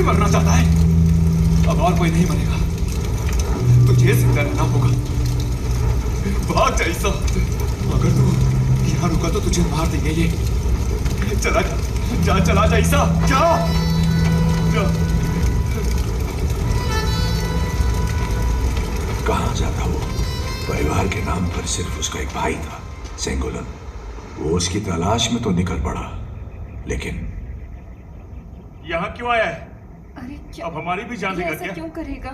मरना चाहता है। अब और कोई नहीं मरेगा, तुझे जिंदा रहना होगा। भाग जैसा, अगर तू यहाँ रुका तो तुझे मार देंगे ये। चला जा, चला जैसा, जा। कहाँ जाता वो? परिवार के नाम पर सिर्फ उसका एक भाई था, सेंगोलन। वो उसकी तलाश में तो निकल पड़ा, लेकिन यहाँ क्यों आया है? अरे क्या? अब हमारी भी जान लेगा क्या? क्यों करेगा?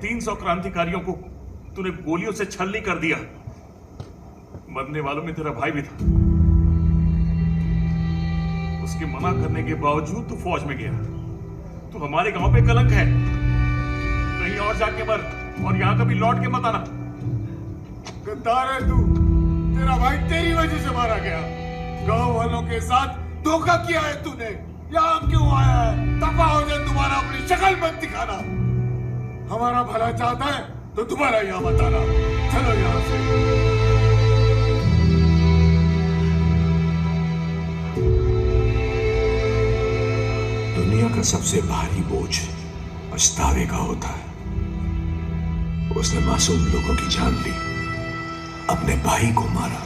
300 क्रांतिकारियों को तूने गोलियों से छलनी कर दिया। मरने वालों में तेरा भाई भी था। उसके मना करने के बावजूद तू फौज में गया। तू हमारे गांव पे कलंक है। कहीं और जाके मर और यहाँ कभी लौट के मत आना। गद्दार है तू। तेरा भाई तेरी वजह से मारा गया। गांव वालों के साथ धोखा किया है तूने। यहाँ क्यों आया है? दफा हो जाए, दोबारा अपनी शक्ल मत दिखाना। हमारा भला चाहता है तो दोबारा यहाँ मत आना। चलो यहाँ से। दुनिया का सबसे भारी बोझ पछतावे का होता है। उसने मासूम लोगों की जान ली, अपने भाई को मारा।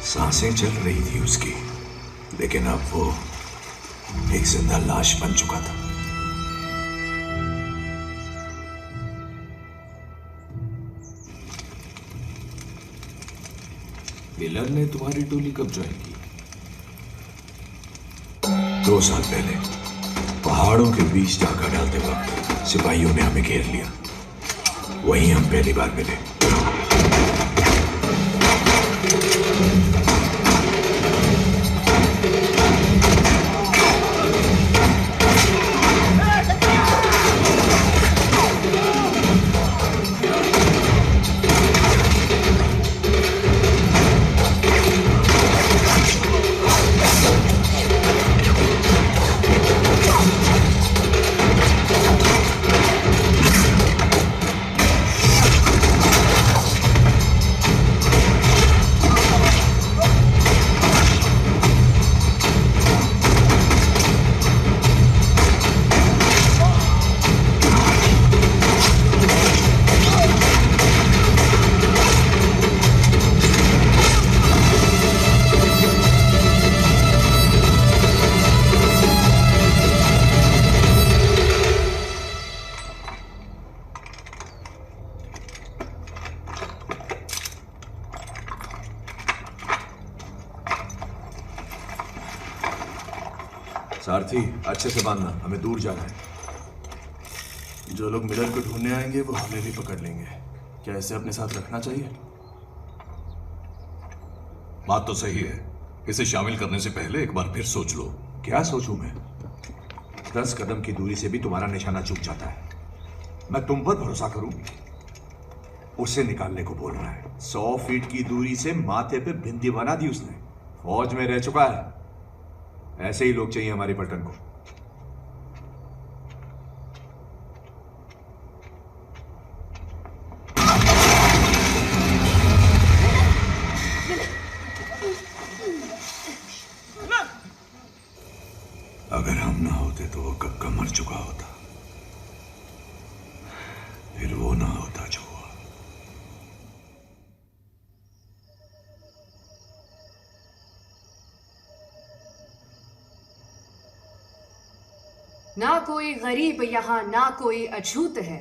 सांसें चल रही थी उसकी, लेकिन अब वो एक जिंदा लाश बन चुका था। मिलर ने तुम्हारी टोली कब ज्वाइन की? 2 साल पहले पहाड़ों के बीच डाका डालते वक्त सिपाहियों ने हमें घेर लिया। वहीं हम पहली बार मिले। सारथी अच्छे से बांधना, हमें दूर जाना है। जो लोग मिलर को ढूंढने आएंगे वो हमें भी पकड़ लेंगे। क्या इसे अपने साथ रखना चाहिए? बात तो सही है, इसे शामिल करने से पहले एक बार फिर सोच लो। क्या सोचूं मैं? 10 कदम की दूरी से भी तुम्हारा निशाना चूक जाता है। मैं तुम पर भरोसा करूं? उसे निकालने को बोल रहा है। 100 फीट की दूरी से माथे पे बिंदी बना दी उसने। फौज में रह चुका है। ऐसे ही लोग चाहिए हमारी पलटन को। अगर हम ना होते तो वो कब का मर चुका होता, फिर वो ना होता जो हुआ। ना कोई गरीब यहाँ ना कोई अछूत है।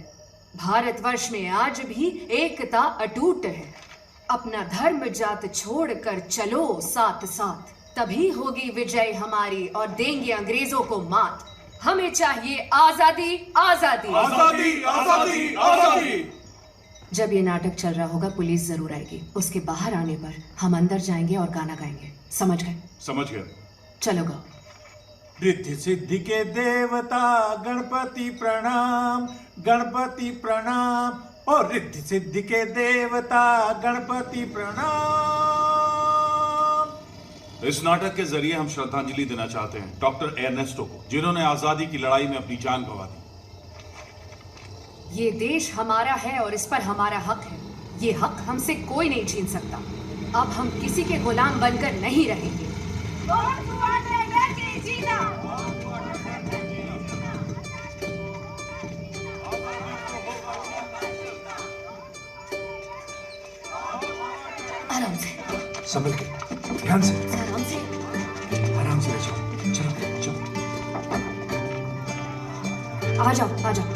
भारतवर्ष में आज भी एकता अटूट है। अपना धर्म जात छोड़कर चलो साथ साथ, तभी होगी विजय हमारी और देंगे अंग्रेजों को मात। हमें चाहिए आजादी आजादी आजादी आजादी आजादी। जब ये नाटक चल रहा होगा पुलिस जरूर आएगी। उसके बाहर आने पर हम अंदर जाएंगे और गाना गाएंगे। समझ गए? समझ गया। चलो गाओ। रिद्धि सिद्धि के देवता गणपति प्रणाम, गणपति प्रणाम। और रिद्धि सिद्धि के देवता गणपति प्रणाम। इस नाटक के जरिए हम श्रद्धांजलि देना चाहते हैं डॉक्टर एर्नेस्टो को, जिन्होंने आजादी की लड़ाई में अपनी जान गंवा दी। ये देश हमारा है और इस पर हमारा हक है। ये हक हमसे कोई नहीं छीन सकता। अब हम किसी के गुलाम बनकर नहीं रहेंगे। आराम से, संभल के, ध्यान से, आराम से, आराम से रह जाओ। चलो चलो, आ जाओ आ जाओ।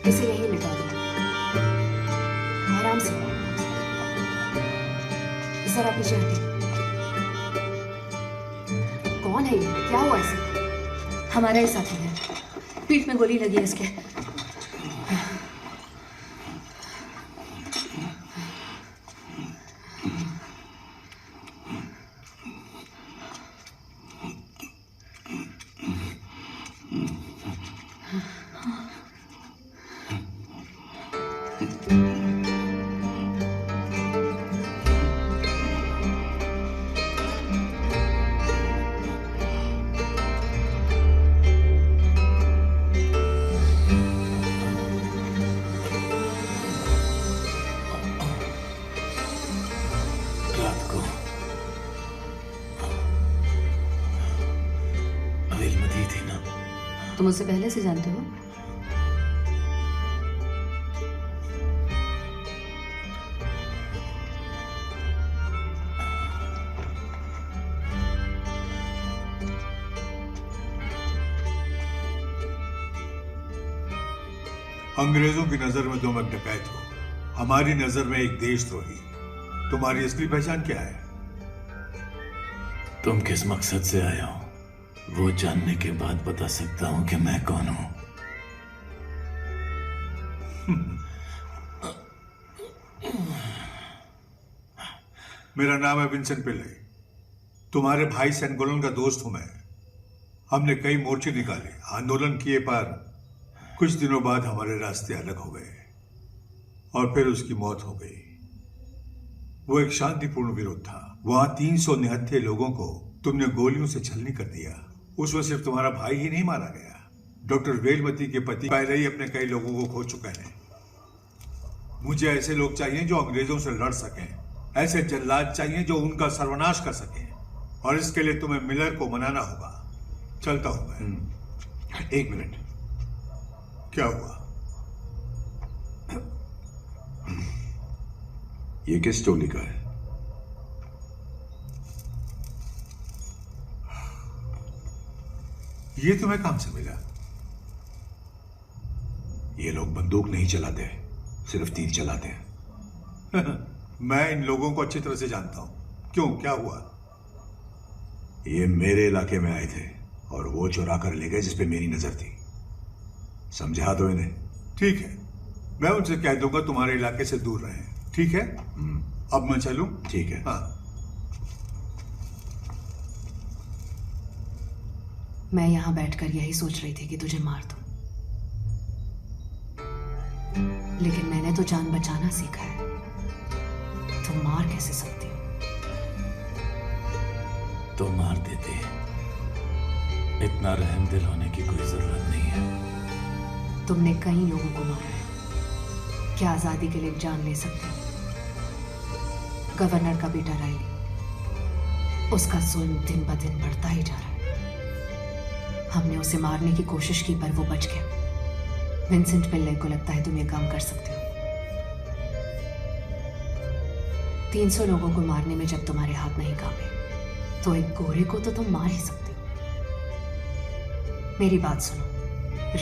इसे यहीं लिटा दो, आराम से। जरा पीछे हटिए। कौन है ये? क्या हुआ इसे? हमारा ही साथी है। पीठ में गोली लगी है इसके। तुम उसे पहले से जानते हो? अंग्रेजों की नजर में तुम एक डकैत हो, हमारी नजर में एक देशद्रोही। तुम्हारी असली पहचान क्या है? तुम किस मकसद से आए हो वो जानने के बाद बता सकता हूं कि मैं कौन हूं। मेरा नाम है विंसेंट पिल्ले। तुम्हारे भाई सेनगोलन का दोस्त हूं मैं। हमने कई मोर्चे निकाले, आंदोलन किए, पर कुछ दिनों बाद हमारे रास्ते अलग हो गए और फिर उसकी मौत हो गई। वो एक शांतिपूर्ण विरोध था। वहां 300 निहत्थे लोगों को तुमने गोलियों से छलनी कर दिया। उसमें सिर्फ तुम्हारा भाई ही नहीं मारा गया, डॉक्टर वेलमती के पति पहले ही अपने कई लोगों को खो चुके हैं। मुझे ऐसे लोग चाहिए जो अंग्रेजों से लड़ सकें, ऐसे जल्लाद चाहिए जो उनका सर्वनाश कर सकें, और इसके लिए तुम्हें मिलर को मनाना होगा। चलता हूं मैं। एक मिनट, क्या हुआ? ये किस टोली का है? ये तुम्हें कहां से मिला? ये लोग बंदूक नहीं चलाते, सिर्फ तीर चलाते हैं। मैं इन लोगों को अच्छी तरह से जानता हूं। क्यों, क्या हुआ? ये मेरे इलाके में आए थे और वो चुरा कर ले गए जिस पे मेरी नजर थी। समझा दो इन्हें। ठीक है, मैं उनसे कह दूंगा तुम्हारे इलाके से दूर रहें। ठीक है, अब मैं चलूं? ठीक है। हाँ। मैं यहां बैठकर यही सोच रही थी कि तुझे मार दूं, लेकिन मैंने तो जान बचाना सीखा है, तो मार कैसे सकती हूँ? तो मार देते। इतना रहम दिल होने की कोई जरूरत नहीं है। तुमने कई लोगों को मारा है, क्या आजादी के लिए जान ले सकते हो? गवर्नर का बेटा रायली, उसका जुल्म दिन ब दिन बढ़ता ही जा रहा है। हमने उसे मारने की कोशिश की पर वो बच गया। विंसेंट पिल्ले को लगता है तुम ये काम कर सकते हो। 300 लोगों को मारने में जब तुम्हारे हाथ नहीं कांपे, तो एक गोरे को तो तुम मार ही सकते हो। मेरी बात सुनो,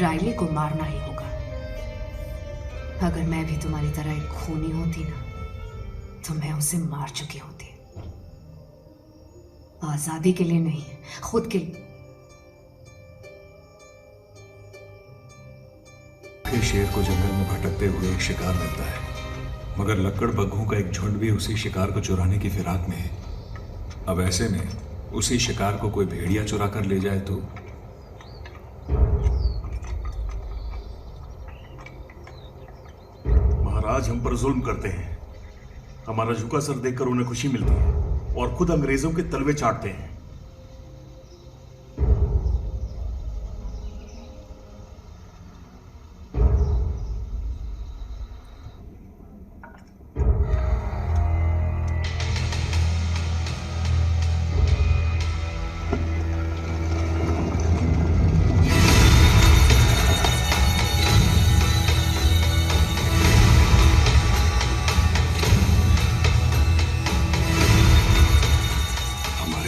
रायली को मारना ही होगा। अगर मैं भी तुम्हारी तरह एक खूनी होती ना, तो मैं उसे मार चुकी होती। आजादी के लिए नहीं, खुद के लिए। शेर को जंगल में भटकते हुए एक शिकार मिलता है, मगर लक्कड़ बग्घों का एक झुंड भी उसी शिकार को चुराने की फिराक में है। अब ऐसे में उसी शिकार को कोई भेड़िया चुरा कर ले जाए तो महाराज हम पर जुल्म करते हैं। हमारा झुका सर देखकर उन्हें खुशी मिलती है और खुद अंग्रेजों के तलवे चाटते हैं।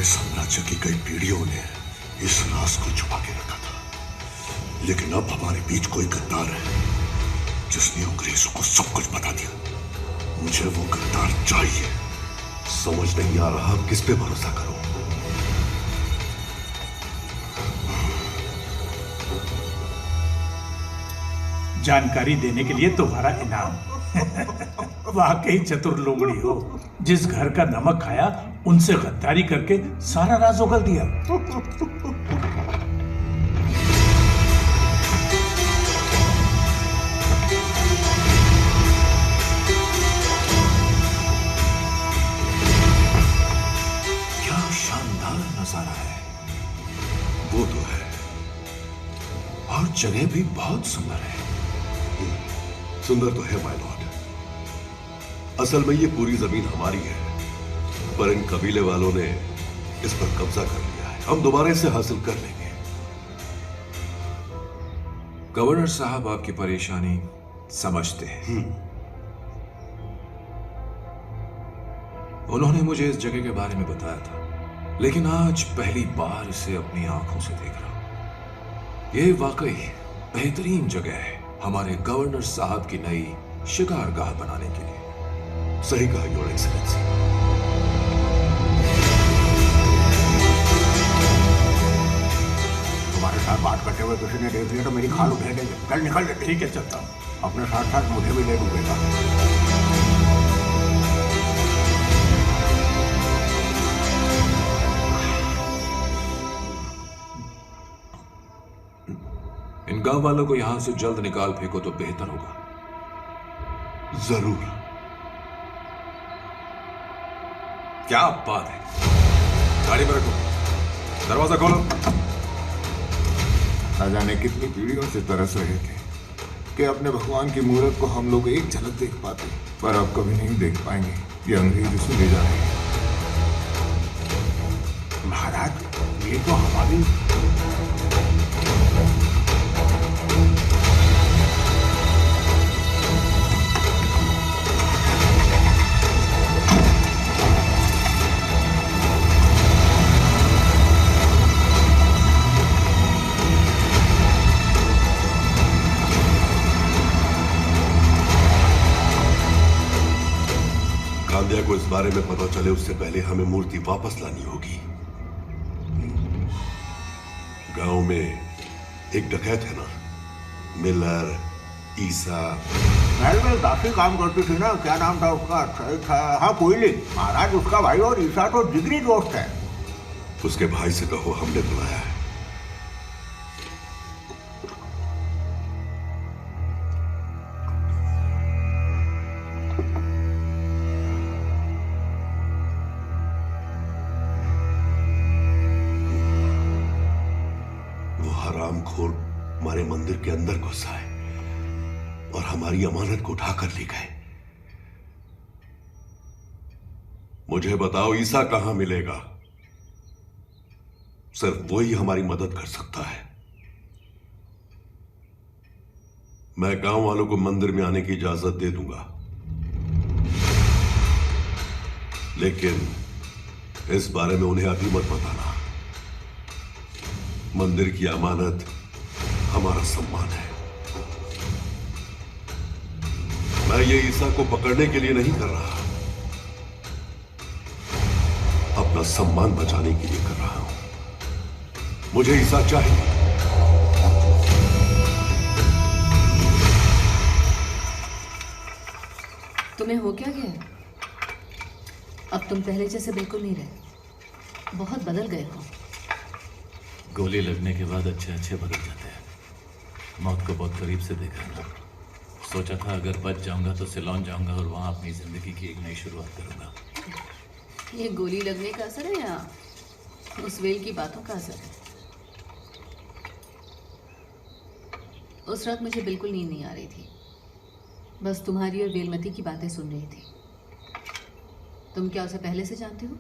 साम्राज्य की कई पीढ़ियों ने इस राज को छुपा के रखा था, लेकिन अब हमारे बीच कोई गद्दार है जिसने अंग्रेजों को सब कुछ बता दिया। मुझे वो गद्दार चाहिए। समझ नहीं आ रहा अब किस पे भरोसा करूं। जानकारी देने के लिए तुम्हारा इनाम। वाकई चतुर लोमड़ी हो। जिस घर का नमक खाया उनसे गद्दारी करके सारा राज उगल दिया। क्या शानदार नजारा है। वो तो है, और जगह भी बहुत सुंदर है। सुंदर तो है माय लॉर्ड। असल में ये पूरी जमीन हमारी है, पर इन कबीले वालों ने इस पर कब्जा कर लिया है। हम दोबारा इसे हासिल कर लेंगे। गवर्नर साहब आपकी परेशानी समझते हैं। उन्होंने मुझे इस जगह के बारे में बताया था, लेकिन आज पहली बार इसे अपनी आंखों से देख रहा हूं। यह वाकई बेहतरीन जगह है हमारे गवर्नर साहब की नई शिकारगाह बनाने के लिए। सही कहा योर एक्सीलेंसी। तुम्हारे साथ बात करते हुए किसी ने देख लिया तो मेरी खाल उठा देंगे। कल निकल लेते। ठीक है, चलता हूं। अपने साथ साथ मुझे भी ले डूबेगा। इन गांव वालों को यहां से जल्द निकाल फेंको तो बेहतर होगा। जरूर। क्या बात है। गाड़ी में रखो, दरवाजा खोलो। न जाने कितनी पीढ़ियों से तरस रहे थे कि अपने भगवान की मूरत को हम लोग एक झलक देख पाते, पर अब कभी नहीं देख पाएंगे। ये अंग्रेज उसे ले जा रहे हैं। महाराज, ये तो हमारी कांदिया को इस बारे में पता चले उससे पहले हमें मूर्ति वापस लानी होगी। गांव में एक डकैत है ना, मिलर ईसा। महल में दासी काम करती थी ना, क्या नाम था उसका? हाँ, कोयली। महाराज उसका भाई और ईसा तो जिगरी दोस्त है। उसके भाई से कहो हमने बुलाया है। वो हरामखोर हमारे मंदिर के अंदर घुसा है और हमारी अमानत को उठाकर ले गए। मुझे बताओ ईसा कहां मिलेगा? सिर्फ वो ही हमारी मदद कर सकता है। मैं गांव वालों को मंदिर में आने की इजाजत दे दूंगा, लेकिन इस बारे में उन्हें अभी मत बताना। मंदिर की अमानत हमारा सम्मान है। मैं ये ईसा को पकड़ने के लिए नहीं कर रहा, अपना सम्मान बचाने के लिए कर रहा हूं। मुझे ईसा चाहिए। तुम्हें हो क्या गया? अब तुम पहले जैसे बिल्कुल नहीं रहे, बहुत बदल गए हो। गोली लगने के बाद अच्छे अच्छे बदल जाते हैं। मौत को बहुत करीब से देखा ना। सोचा था अगर बच जाऊंगा तो सिलोन जाऊंगा और वहां अपनी जिंदगी की एक नई शुरुआत करूंगा। ये गोली लगने का असर है या उस वेल की बातों का असर है? उस रात मुझे बिल्कुल नींद नहीं आ रही थी, बस तुम्हारी और वेलमती की बातें सुन रही थी। तुम क्या उसे पहले से जानते हो?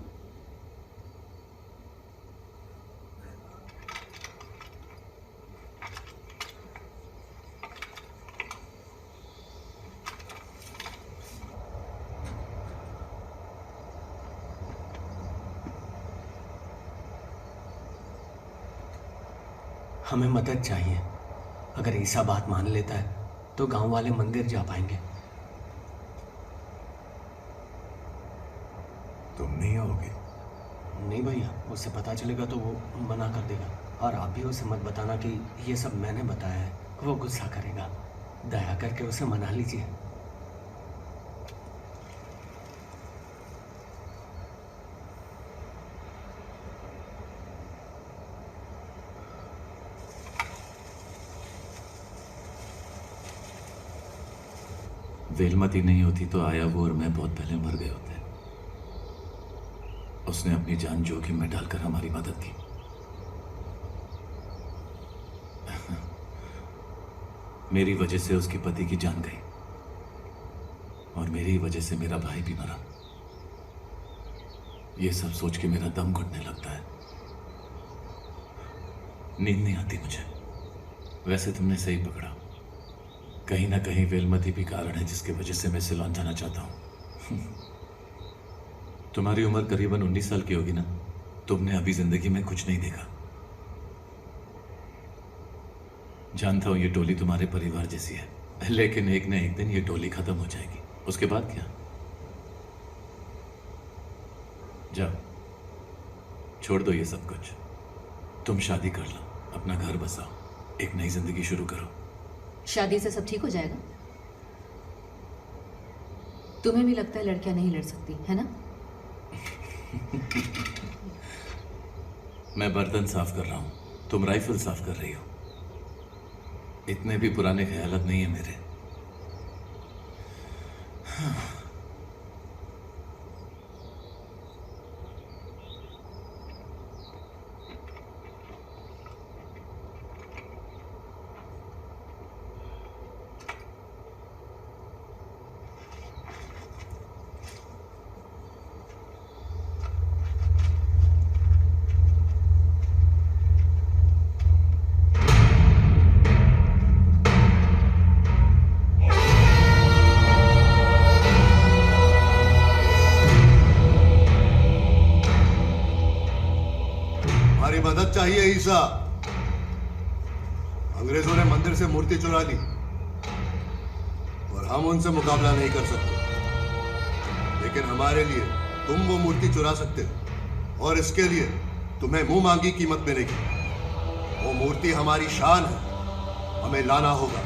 हमें मदद चाहिए। अगर ईसा बात मान लेता है तो गांव वाले मंदिर जा पाएंगे। तुम नहीं आओगे? नहीं भैया, उसे पता चलेगा तो वो मना कर देगा। और आप भी उसे मत बताना कि ये सब मैंने बताया है, वो गुस्सा करेगा। दया करके उसे मना लीजिए। वेलमती नहीं होती तो आया वो और मैं बहुत पहले मर गए होते। उसने अपनी जान जोखिम में डालकर हमारी मदद की। मेरी वजह से उसकी पति की जान गई और मेरी वजह से मेरा भाई भी मरा। ये सब सोच के मेरा दम घुटने लगता है। नींद नहीं आती मुझे। वैसे तुमने सही पकड़ा, कहीं ना कहीं वेलमती भी कारण है जिसकी वजह से मैं सिलोन जाना चाहता हूं। तुम्हारी उम्र करीबन 19 साल की होगी ना? तुमने अभी जिंदगी में कुछ नहीं देखा। जानता हूं ये टोली तुम्हारे परिवार जैसी है, लेकिन एक न एक दिन ये टोली खत्म हो जाएगी। उसके बाद क्या? जाओ, छोड़ दो ये सब कुछ। तुम शादी कर लो, अपना घर बसाओ, एक नई जिंदगी शुरू करो। शादी से सब ठीक हो जाएगा? तुम्हें भी लगता है लड़कियां नहीं लड़ सकती, है ना? मैं बर्तन साफ कर रहा हूं, तुम राइफल साफ कर रही हो। इतने भी पुराने ख्यालात नहीं है मेरे। मदद चाहिए ईसा। अंग्रेजों ने मंदिर से मूर्ति चुरा ली और हम उनसे मुकाबला नहीं कर सकते, लेकिन हमारे लिए तुम वो मूर्ति चुरा सकते हो और इसके लिए तुम्हें मुंह मांगी कीमत मिलेगी। वो मूर्ति हमारी शान है, हमें लाना होगा।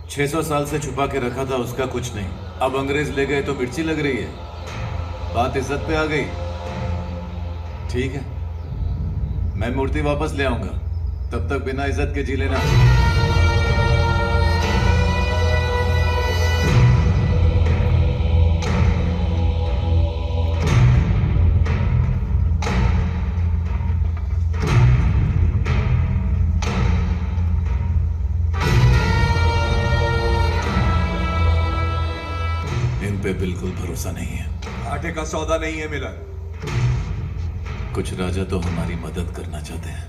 600 साल से छुपा के रखा था उसका कुछ नहीं, अब अंग्रेज ले गए तो मिर्ची लग रही है। बात इज्जत पे आ गई। ठीक है, मैं मूर्ति वापस ले आऊंगा, तब तक बिना इज्जत के जी लेना। इन पे बिल्कुल भरोसा नहीं है। आटे का सौदा नहीं है मिलर। कुछ राजा तो हमारी मदद करना चाहते हैं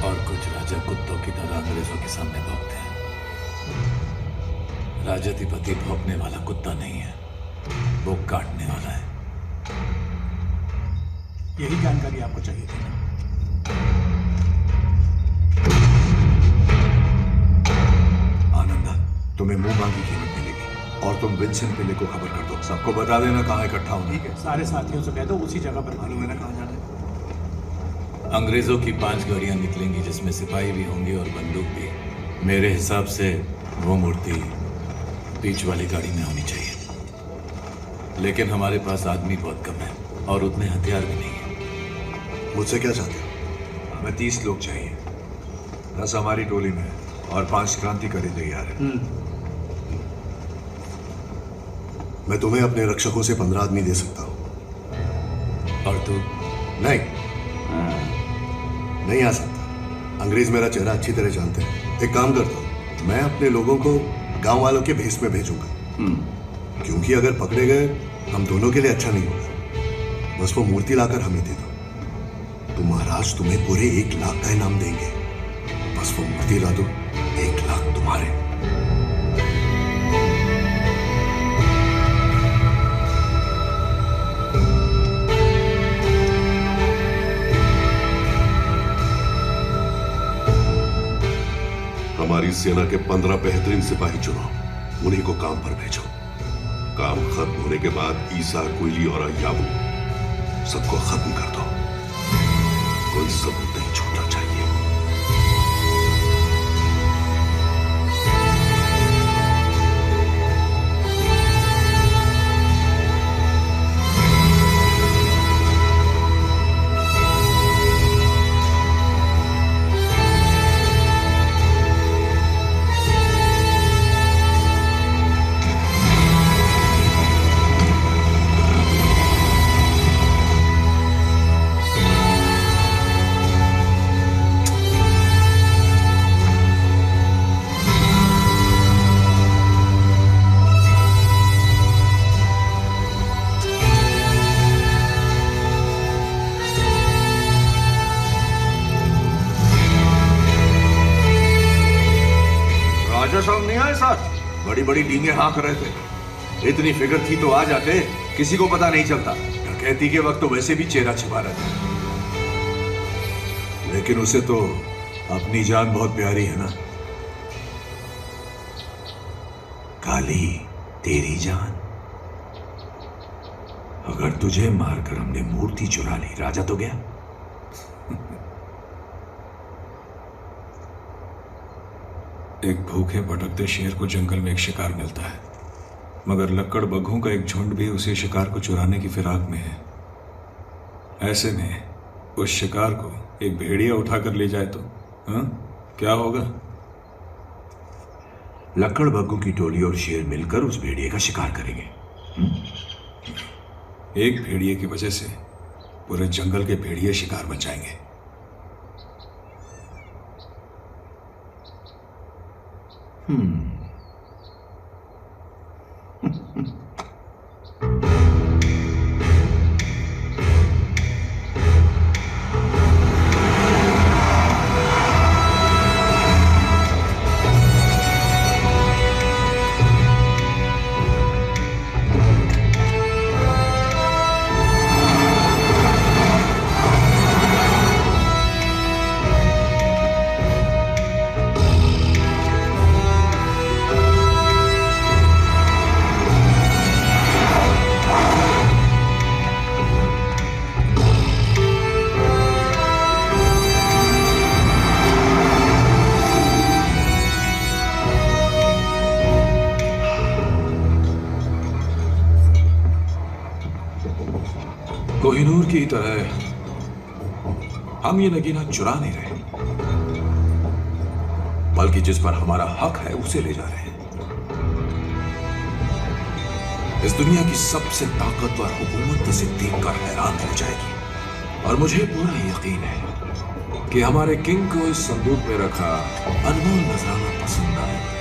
और कुछ राजा कुत्तों की तरह अंग्रेजों के सामने भौंकते हैं। राजाधिपति भौंकने वाला कुत्ता नहीं है, वो काटने वाला है। यही जानकारी आपको चाहिए थी ना? आनंदा, तुम्हें मुंह मांगी कीमत मिलेगी और तुम विंसेंट पिले को खबर कर दो। सबको बता देना कहाँ इकट्ठा होना। ठीक है, सारे साथियों से कह दो उसी जगह पर। मालूम है ना कहाँ जाना है? अंग्रेजों की 5 गाड़ियां निकलेंगी जिसमें सिपाही भी होंगे और बंदूक भी। मेरे हिसाब से वो मूर्ति बीच वाली गाड़ी में होनी चाहिए, लेकिन हमारे पास आदमी बहुत कम है और उतने हथियार भी नहीं है। मुझसे क्या चाहते हो? हमें 30 लोग चाहिए, 10 हमारी टोली में और 5 क्रांतिकारी तैयार है। मैं तुम्हें अपने रक्षकों से 15 आदमी दे सकता हूं। और तू? नहीं आ सकता। अंग्रेज मेरा चेहरा अच्छी तरह जानते हैं। एक काम करता हूं, मैं अपने लोगों को गांव वालों के भेष में भेजूंगा, क्योंकि अगर पकड़े गए हम दोनों के लिए अच्छा नहीं होगा। बस वो मूर्ति लाकर हमें दे दो, तो महाराज तुम्हें पूरे 1 लाख का इनाम देंगे। बस वो मूर्ति ला दो, 1 लाख तुम्हारे। हमारी सेना के 15 बेहतरीन सिपाही चुनो, उन्हीं को काम पर भेजो। काम खत्म होने के बाद ईसा, कोयली और याबू सबको खत्म कर दो। कोई सबूत नहीं छूटना चाहिए। बड़ी बड़ी डींगे हाँक रहे थे। इतनी फिक्र थी तो आ जाते, किसी को पता नहीं चलता। डकैती के वक्त तो वैसे भी चेहरा छिपा रहता, लेकिन उसे तो अपनी जान बहुत प्यारी है ना। काली, तेरी जान, अगर तुझे मारकर हमने मूर्ति चुरा ली, राजा तो गया। एक भूखे भटकते शेर को जंगल में एक शिकार मिलता है, मगर लक्कड़ बग्घों का एक झुंड भी उसी शिकार को चुराने की फिराक में है। ऐसे में उस शिकार को एक भेड़िया उठाकर ले जाए तो क्या होगा? लक्कड़ बग्घों की टोली और शेर मिलकर उस भेड़िए का शिकार करेंगे। एक भेड़िए की वजह से पूरे जंगल के भेड़िए शिकार बन जाएंगे। कोहिनूर की तरह हम ये नगीना चुरा नहीं रहे, बल्कि जिस पर हमारा हक है उसे ले जा रहे हैं। इस दुनिया की सबसे ताकतवर हुकूमत इसे देखकर हैरान हो जाएगी और मुझे पूरा यकीन है कि हमारे किंग को इस संदूक में रखा अनमोल नजराना पसंद आएगा।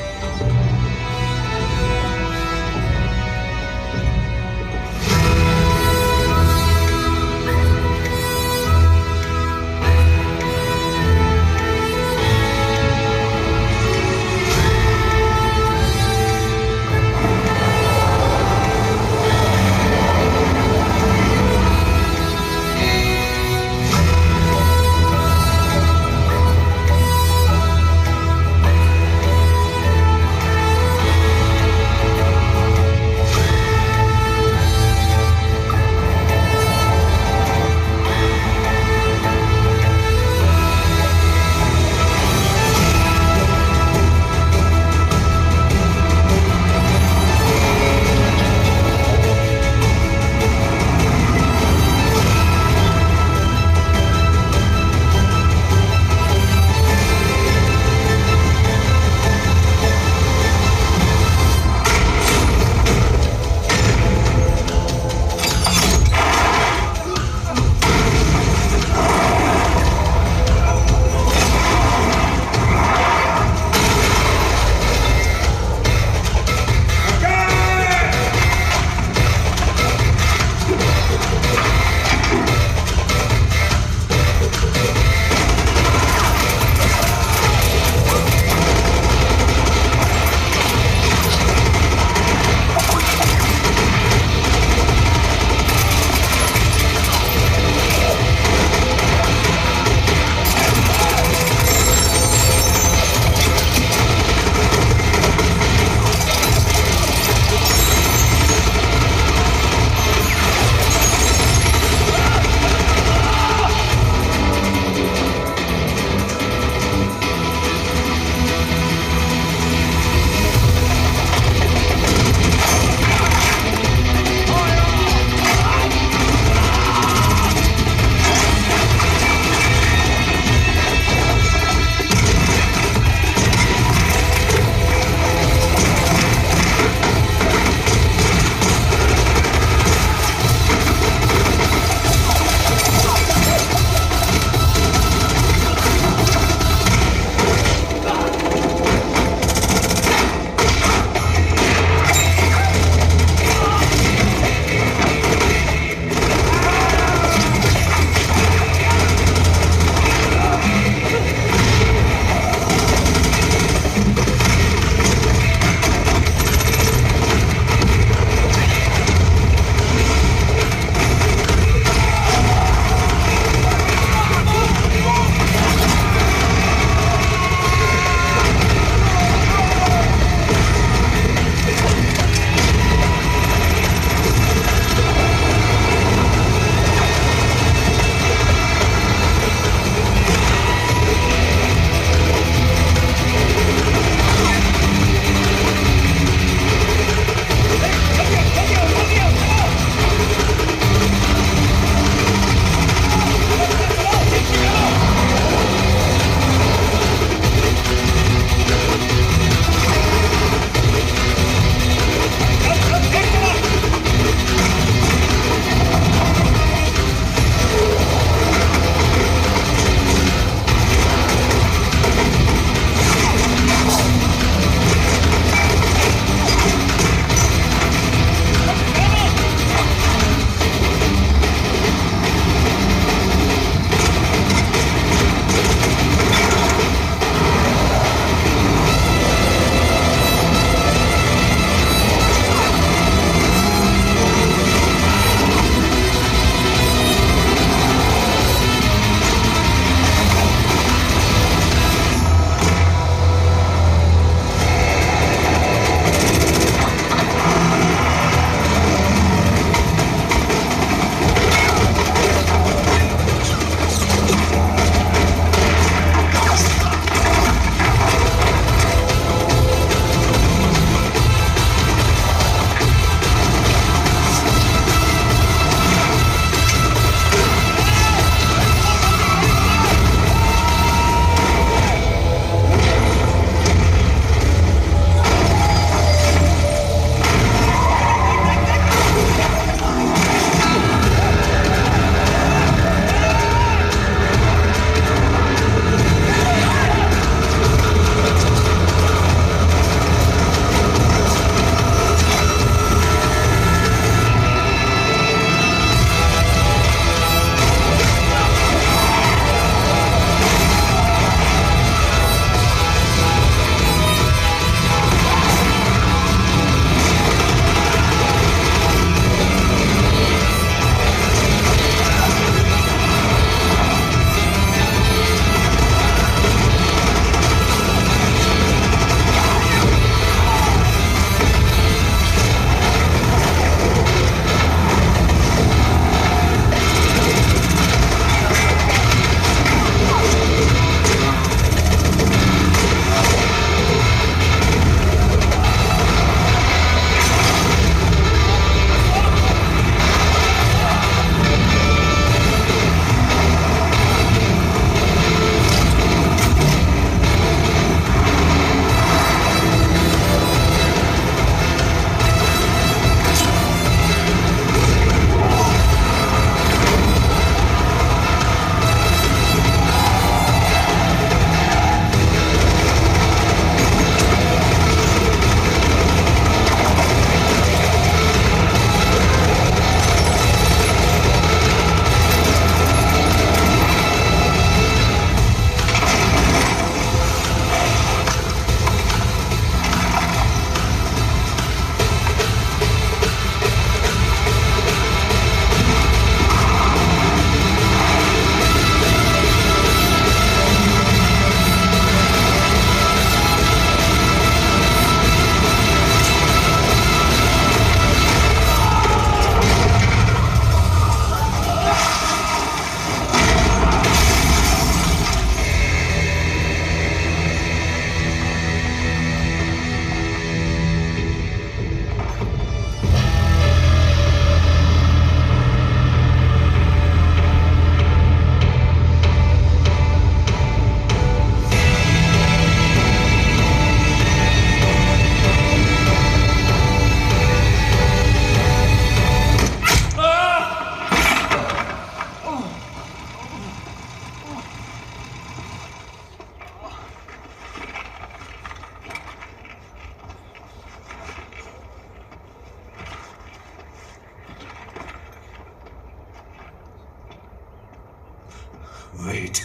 वेट,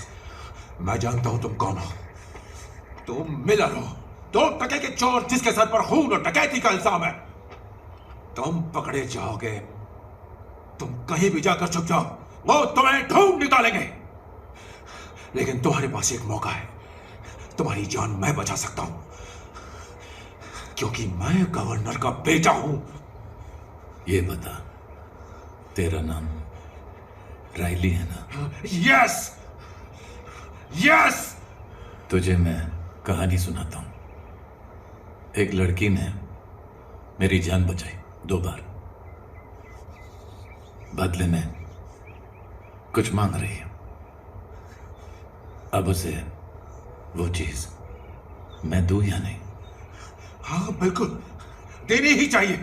मैं जानता हूं तुम कौन हो। तुम मिलर हो, तुम टके के चोर जिसके सर पर खून और डकैती का इल्जाम है। तुम पकड़े जाओगे, तुम कहीं भी जाकर छुप जाओ, वो तुम्हें ढूंढ निकालेंगे। लेकिन तुम्हारे पास एक मौका है, तुम्हारी जान मैं बचा सकता हूं, क्योंकि मैं गवर्नर का बेटा हूं। ये बता, तेरा नाम राइली है ना? Yes yes. तुझे मैं कहानी सुनाता हूं। एक लड़की ने मेरी जान बचाई 2 बार, बदले में कुछ मांग रही है। अब उसे वो चीज मैं दूं या नहीं? हाँ बिल्कुल, देनी ही चाहिए।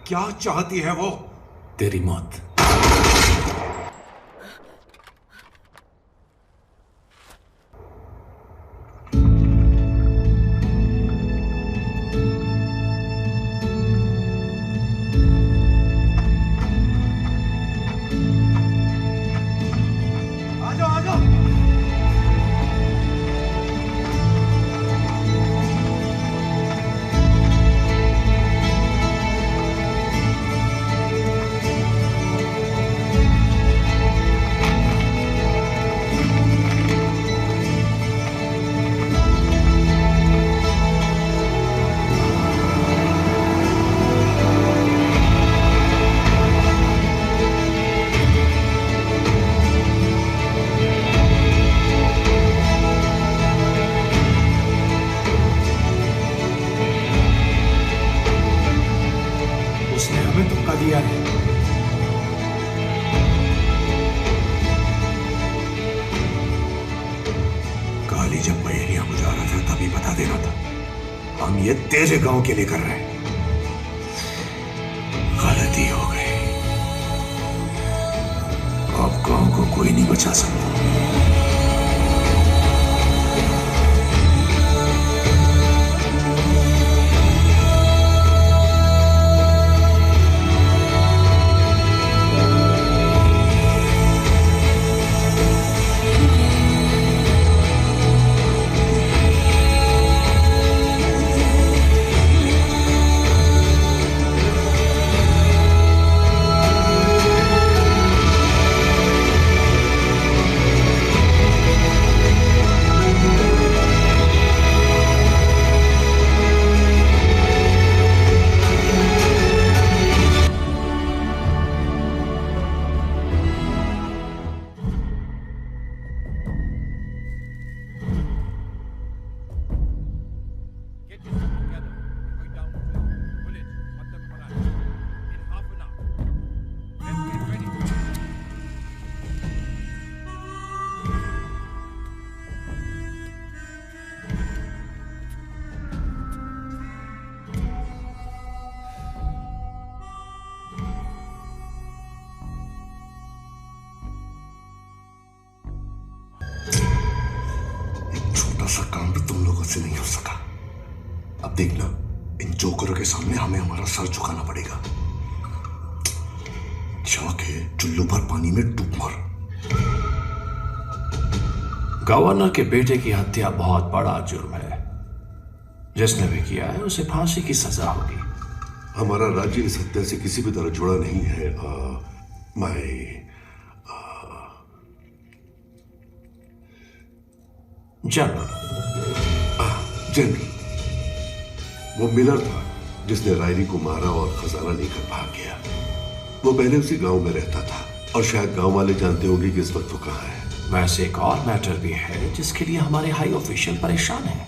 क्या चाहती है वो? तेरी मौत। तेरे गांव के लिए कर रहे हैं। गलती हो गई, अब गांव को कोई नहीं बचा सकता। सा काम भी तुम लोगों से नहीं हो सका। अब देखना, इन जोकरों के सामने हमें हमारा सर झुकाना पड़ेगा। जाके चुल्लू भर पानी में डूब मर। गवर्नर के बेटे की हत्या बहुत बड़ा जुर्म है। जिसने भी किया है उसे फांसी की सजा होगी। हमारा राज्य इस हत्या से किसी भी तरह जुड़ा नहीं है। जनरल, वो मिलर था जिसने रायली को मारा और खजाना लेकर भाग गया। वो पहले उसी गांव में रहता था और शायद गांव वाले जानते होंगे कि इस वक्त वो कहाँ है। वैसे एक और मैटर भी है जिसके लिए हमारे हाई ऑफिशियल परेशान है।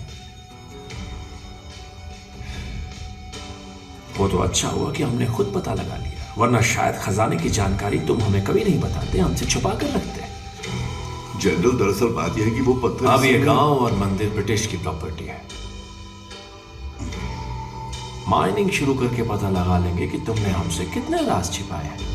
वो तो अच्छा हुआ कि हमने खुद पता लगा लिया, वरना शायद खजाने की जानकारी तुम हमें कभी नहीं बताते, हमसे छुपा कर रखते। जनरल, दरअसल बात यह है कि वो पत्थर अब ये गांव और मंदिर ब्रिटिश की प्रॉपर्टी है। माइनिंग शुरू करके पता लगा लेंगे कि तुमने हमसे कितने राज छिपाए हैं।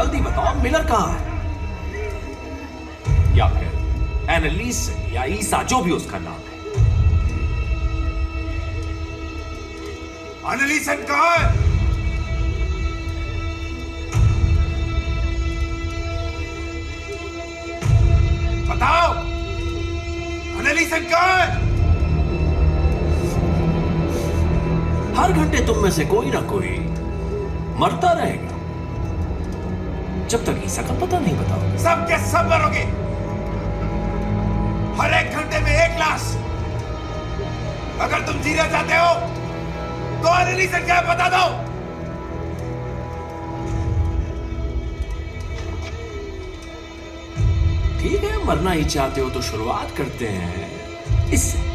जल्दी बताओ मिलर कहाँ है? या फिर एनालिस या ईसा, जो भी उसका नाम है। एनालिसन कहाँ है? बताओ, एनालिसन कहाँ है? हर घंटे तुम में से कोई ना कोई मरता रहेगा जब तक ईसा का पता नहीं बताओ। सब के सब मरोगे, हर एक घंटे में एक लाश। अगर तुम जीना चाहते हो तो एनालिसन क्या है बता दो। ठीक है, मरना ही चाहते हो तो शुरुआत करते हैं इससे।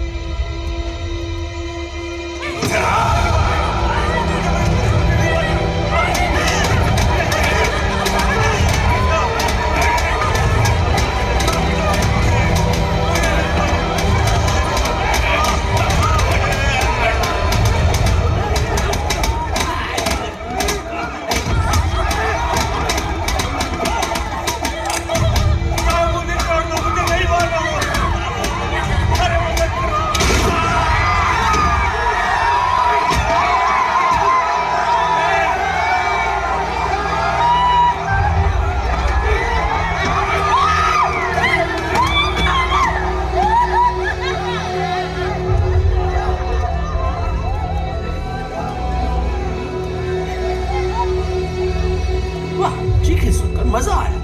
मजा आया।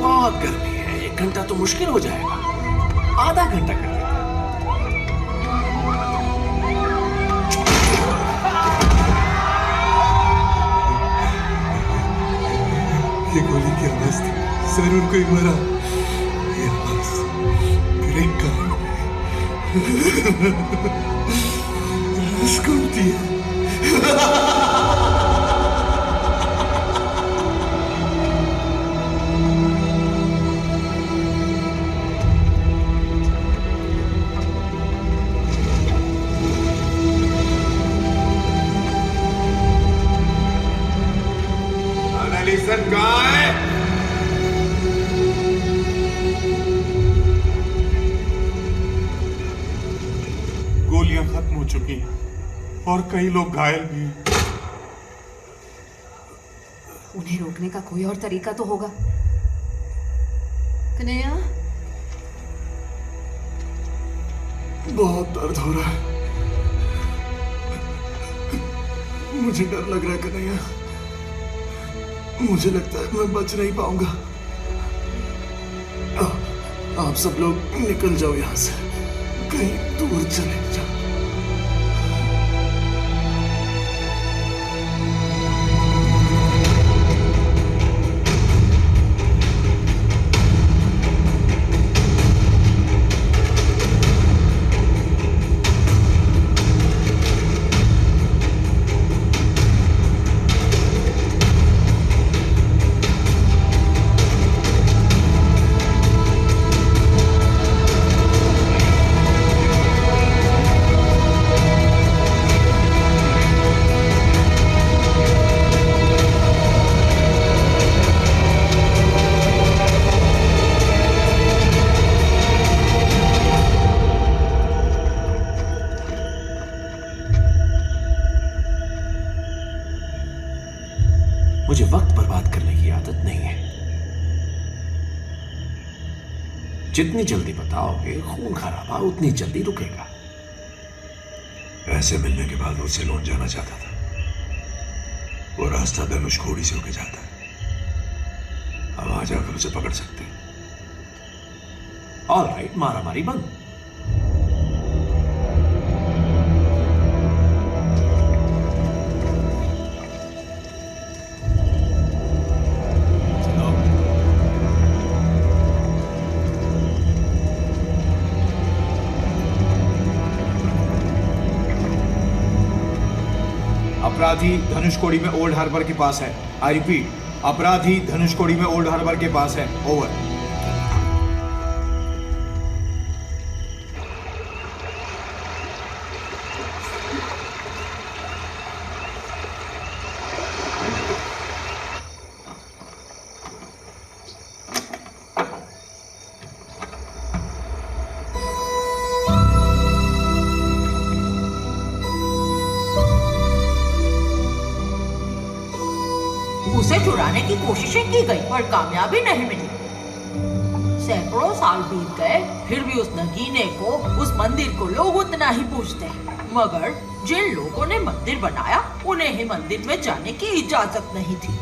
बहुत गर्मी है, 1 घंटा तो मुश्किल हो जाएगा, आधा घंटा कर लेते हैं। ये गोली की आवाज थी, जरूर कोई मरा। ये आवाज ब्रेक का घूमती है। एनालिसन कहाँ है? गोलियां खत्म हो चुकी हैं और कई लोग घायल भी हैं। उन्हें रोकने का कोई और तरीका तो होगा। कन्हैया, बहुत दर्द हो रहा है, मुझे डर लग रहा है कन्हैया। मुझे लगता है मैं बच नहीं पाऊंगा। आप सब लोग निकल जाओ यहां से, कहीं दूर चले जाओ। मुझे वक्त बर्बाद करने की आदत नहीं है। जितनी जल्दी बताओगे खून खराबा उतनी जल्दी रुकेगा। ऐसे मिलने के बाद वो सिलोन जाना चाहता था। वो रास्ता धनुषकोडी से होके जाता है। अब वहां जाकर उसे पकड़ सकते हैं। ऑलराइट, मारामारी बंद। अपराधी धनुषकोडी में ओल्ड हार्बर के पास है। आई रिपीट, अपराधी धनुषकोडी में ओल्ड हार्बर के पास है। ओवर। उसे चुराने की कोशिशें की गई पर कामयाबी नहीं मिली। सैकड़ों साल बीत गए फिर भी उस नगीने को, उस मंदिर को लोग उतना ही पूजते हैं। मगर जिन लोगों ने मंदिर बनाया उन्हें ही मंदिर में जाने की इजाजत नहीं थी।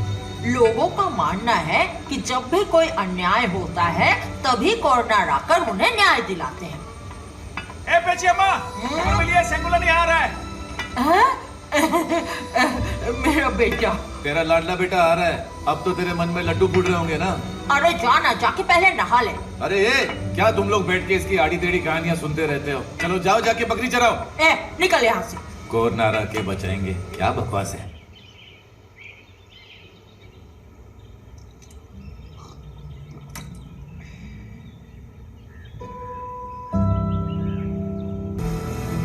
लोगों का मानना है कि जब भी कोई अन्याय होता है तभी कॉर्नर आकर उन्हें न्याय दिलाते हैं। ए पेची अम्मा, मिलिए सेंगुला नहीं आ रहा है। मेरा बेटा, तेरा लाडला बेटा आ रहा है। अब तो तेरे मन में लड्डू फूट रहे होंगे ना। अरे जाना, जाके पहले नहा ले। अरे ये क्या तुम लोग बैठ के इसकी आड़ी टेढ़ी कहानियां सुनते रहते हो? चलो जाओ, जाके बकरी चराओ। निकल यहाँ से। कोरनारा के बचाएंगे, क्या बकवास है।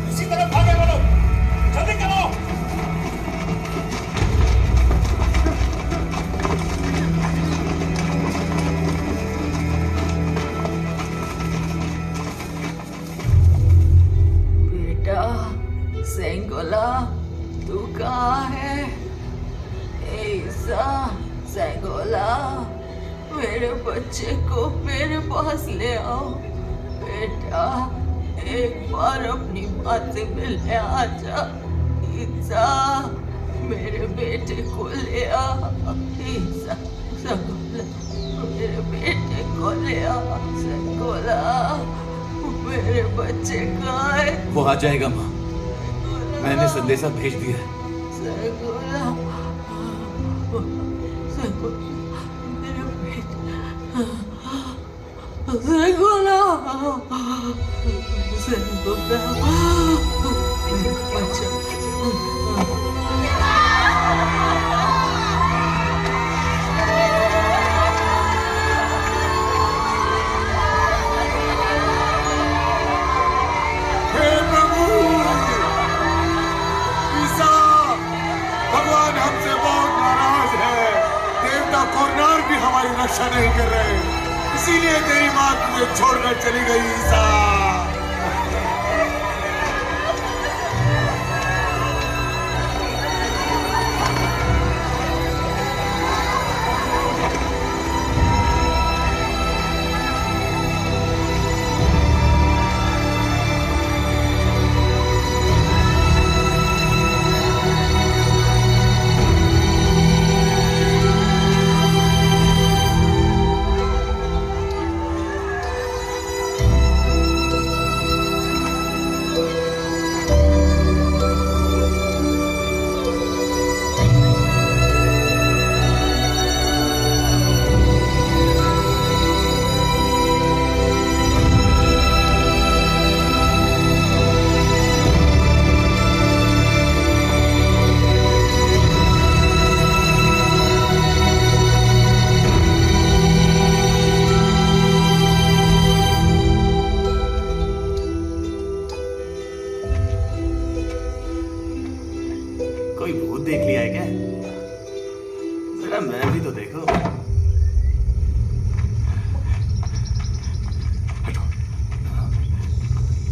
इसी तरफ भागे वो लोग, जल्दी करो। बेटा सेंगोला, तू कहाँ है? ऐसा सेंगोला, मेरे बच्चे को मेरे पास ले आओ। बेटा एक बार अपनी माँ से मिलने आजा। ईसा, मेरे बेटे को ले आ। ईसा, सेंगोला, मेरे बेटे को ले आ। सेंगोला, मेरे बच्चे कहाँ है? वो आ जाएगा माँ, मैंने संदेशा भेज दिया है। सेंगोला, सेंगोला, मेरे बेटे, सेंगोला, सेंगोला, अच्छा। भगवान हमसे बहुत नाराज है। देवता कोरनार भी हमारी रक्षा नहीं कर रहे, इसीलिए तेरी माँ तुझे छोड़कर चली गई। ईसा, कोई भूत देख लिया है क्या? जरा मैं भी तो देखो।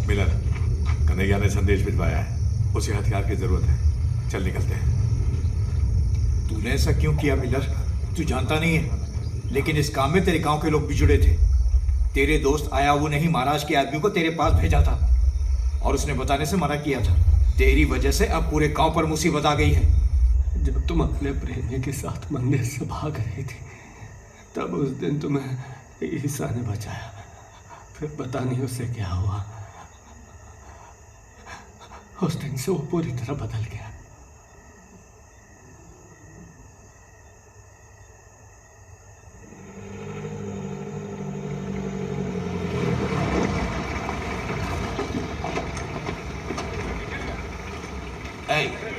मिलर, कन्हैया ने संदेश भिजवाया है, उसे हथियार की जरूरत है। चल निकलते हैं। तूने ऐसा क्यों किया मिलर? तू जानता नहीं है, लेकिन इस काम में तेरे गांव के लोग भी जुड़े थे। तेरे दोस्त आयावू ने ही महाराज के आदमी को तेरे पास भेजा था और उसने बताने से मना किया था। तेरी वजह से अब पूरे गांव पर मुसीबत आ गई है। जब तुम अपने प्रेमी के साथ मंदिर से भाग रही थी तब उस दिन तुम्हें ईसा ने बचाया, फिर पता नहीं उसे क्या हुआ। उस दिन से वो पूरी तरह बदल गया।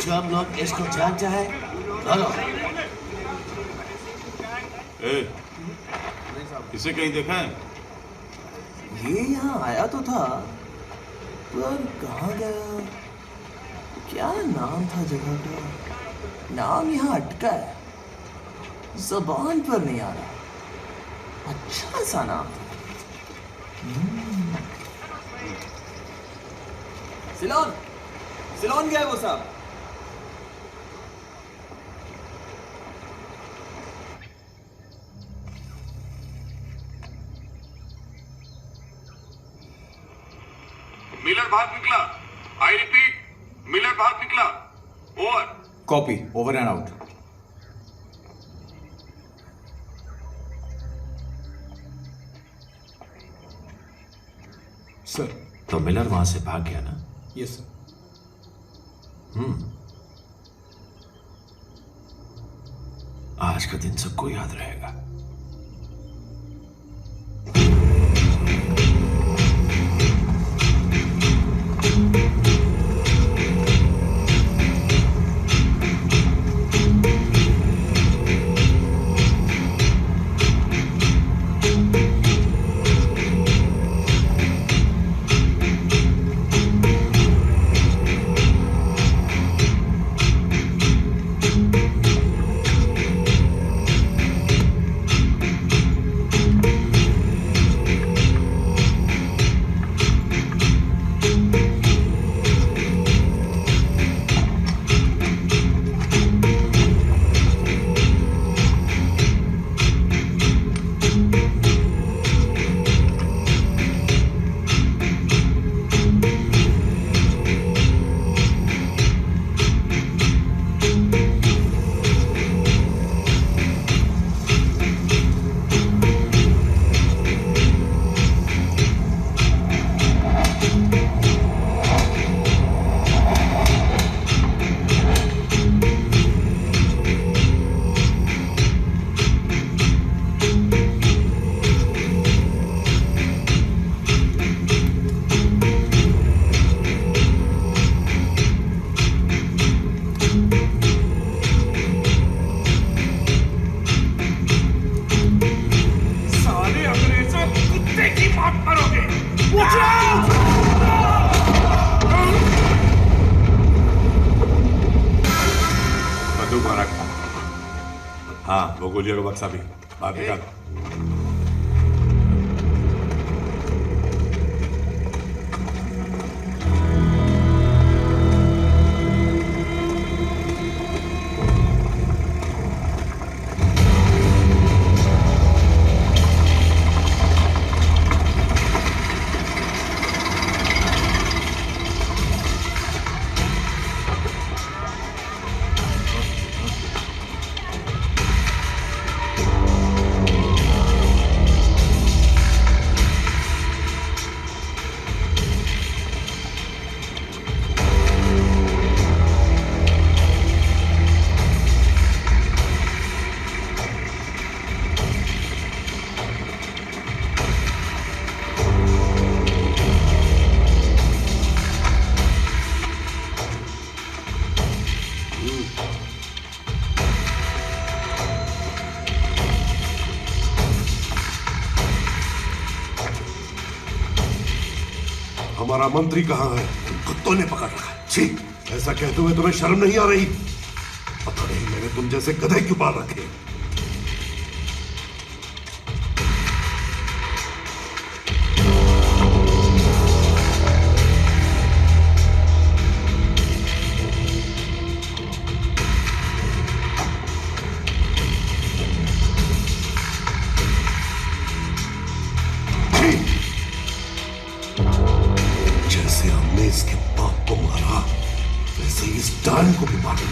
जो हम लोग इसको जानता है, चलो। इसे कहीं देखा है? ये यहाँ आया तो था, पर कहाँ गया? क्या नाम था जगह का? नाम यहाँ अटका है, जबान पर नहीं आ रहा। अच्छा सा नाम था। सिलोन, सिलोन गया वो साहब। मिलर भाग निकला। आई रिपीट, मिलर भाग निकला। Over. Copy, over and out. Sir. तो मिलर वहां से भाग गया ना? Yes sir. आज का दिन सबको याद रहेगा। हाँ, वो गोलियों का बक्सा भी बाहर निकाल। हमारा मंत्री कहाँ है? कुत्तों ने पकड़ रखा है। छी, ऐसा कहते हुए तुम्हें शर्म नहीं आ रही? पता नहीं मैंने तुम जैसे गधे क्यों पाल रखे। जैसे हमने इसके बाप को मारा वैसे इस डान को भी मारना।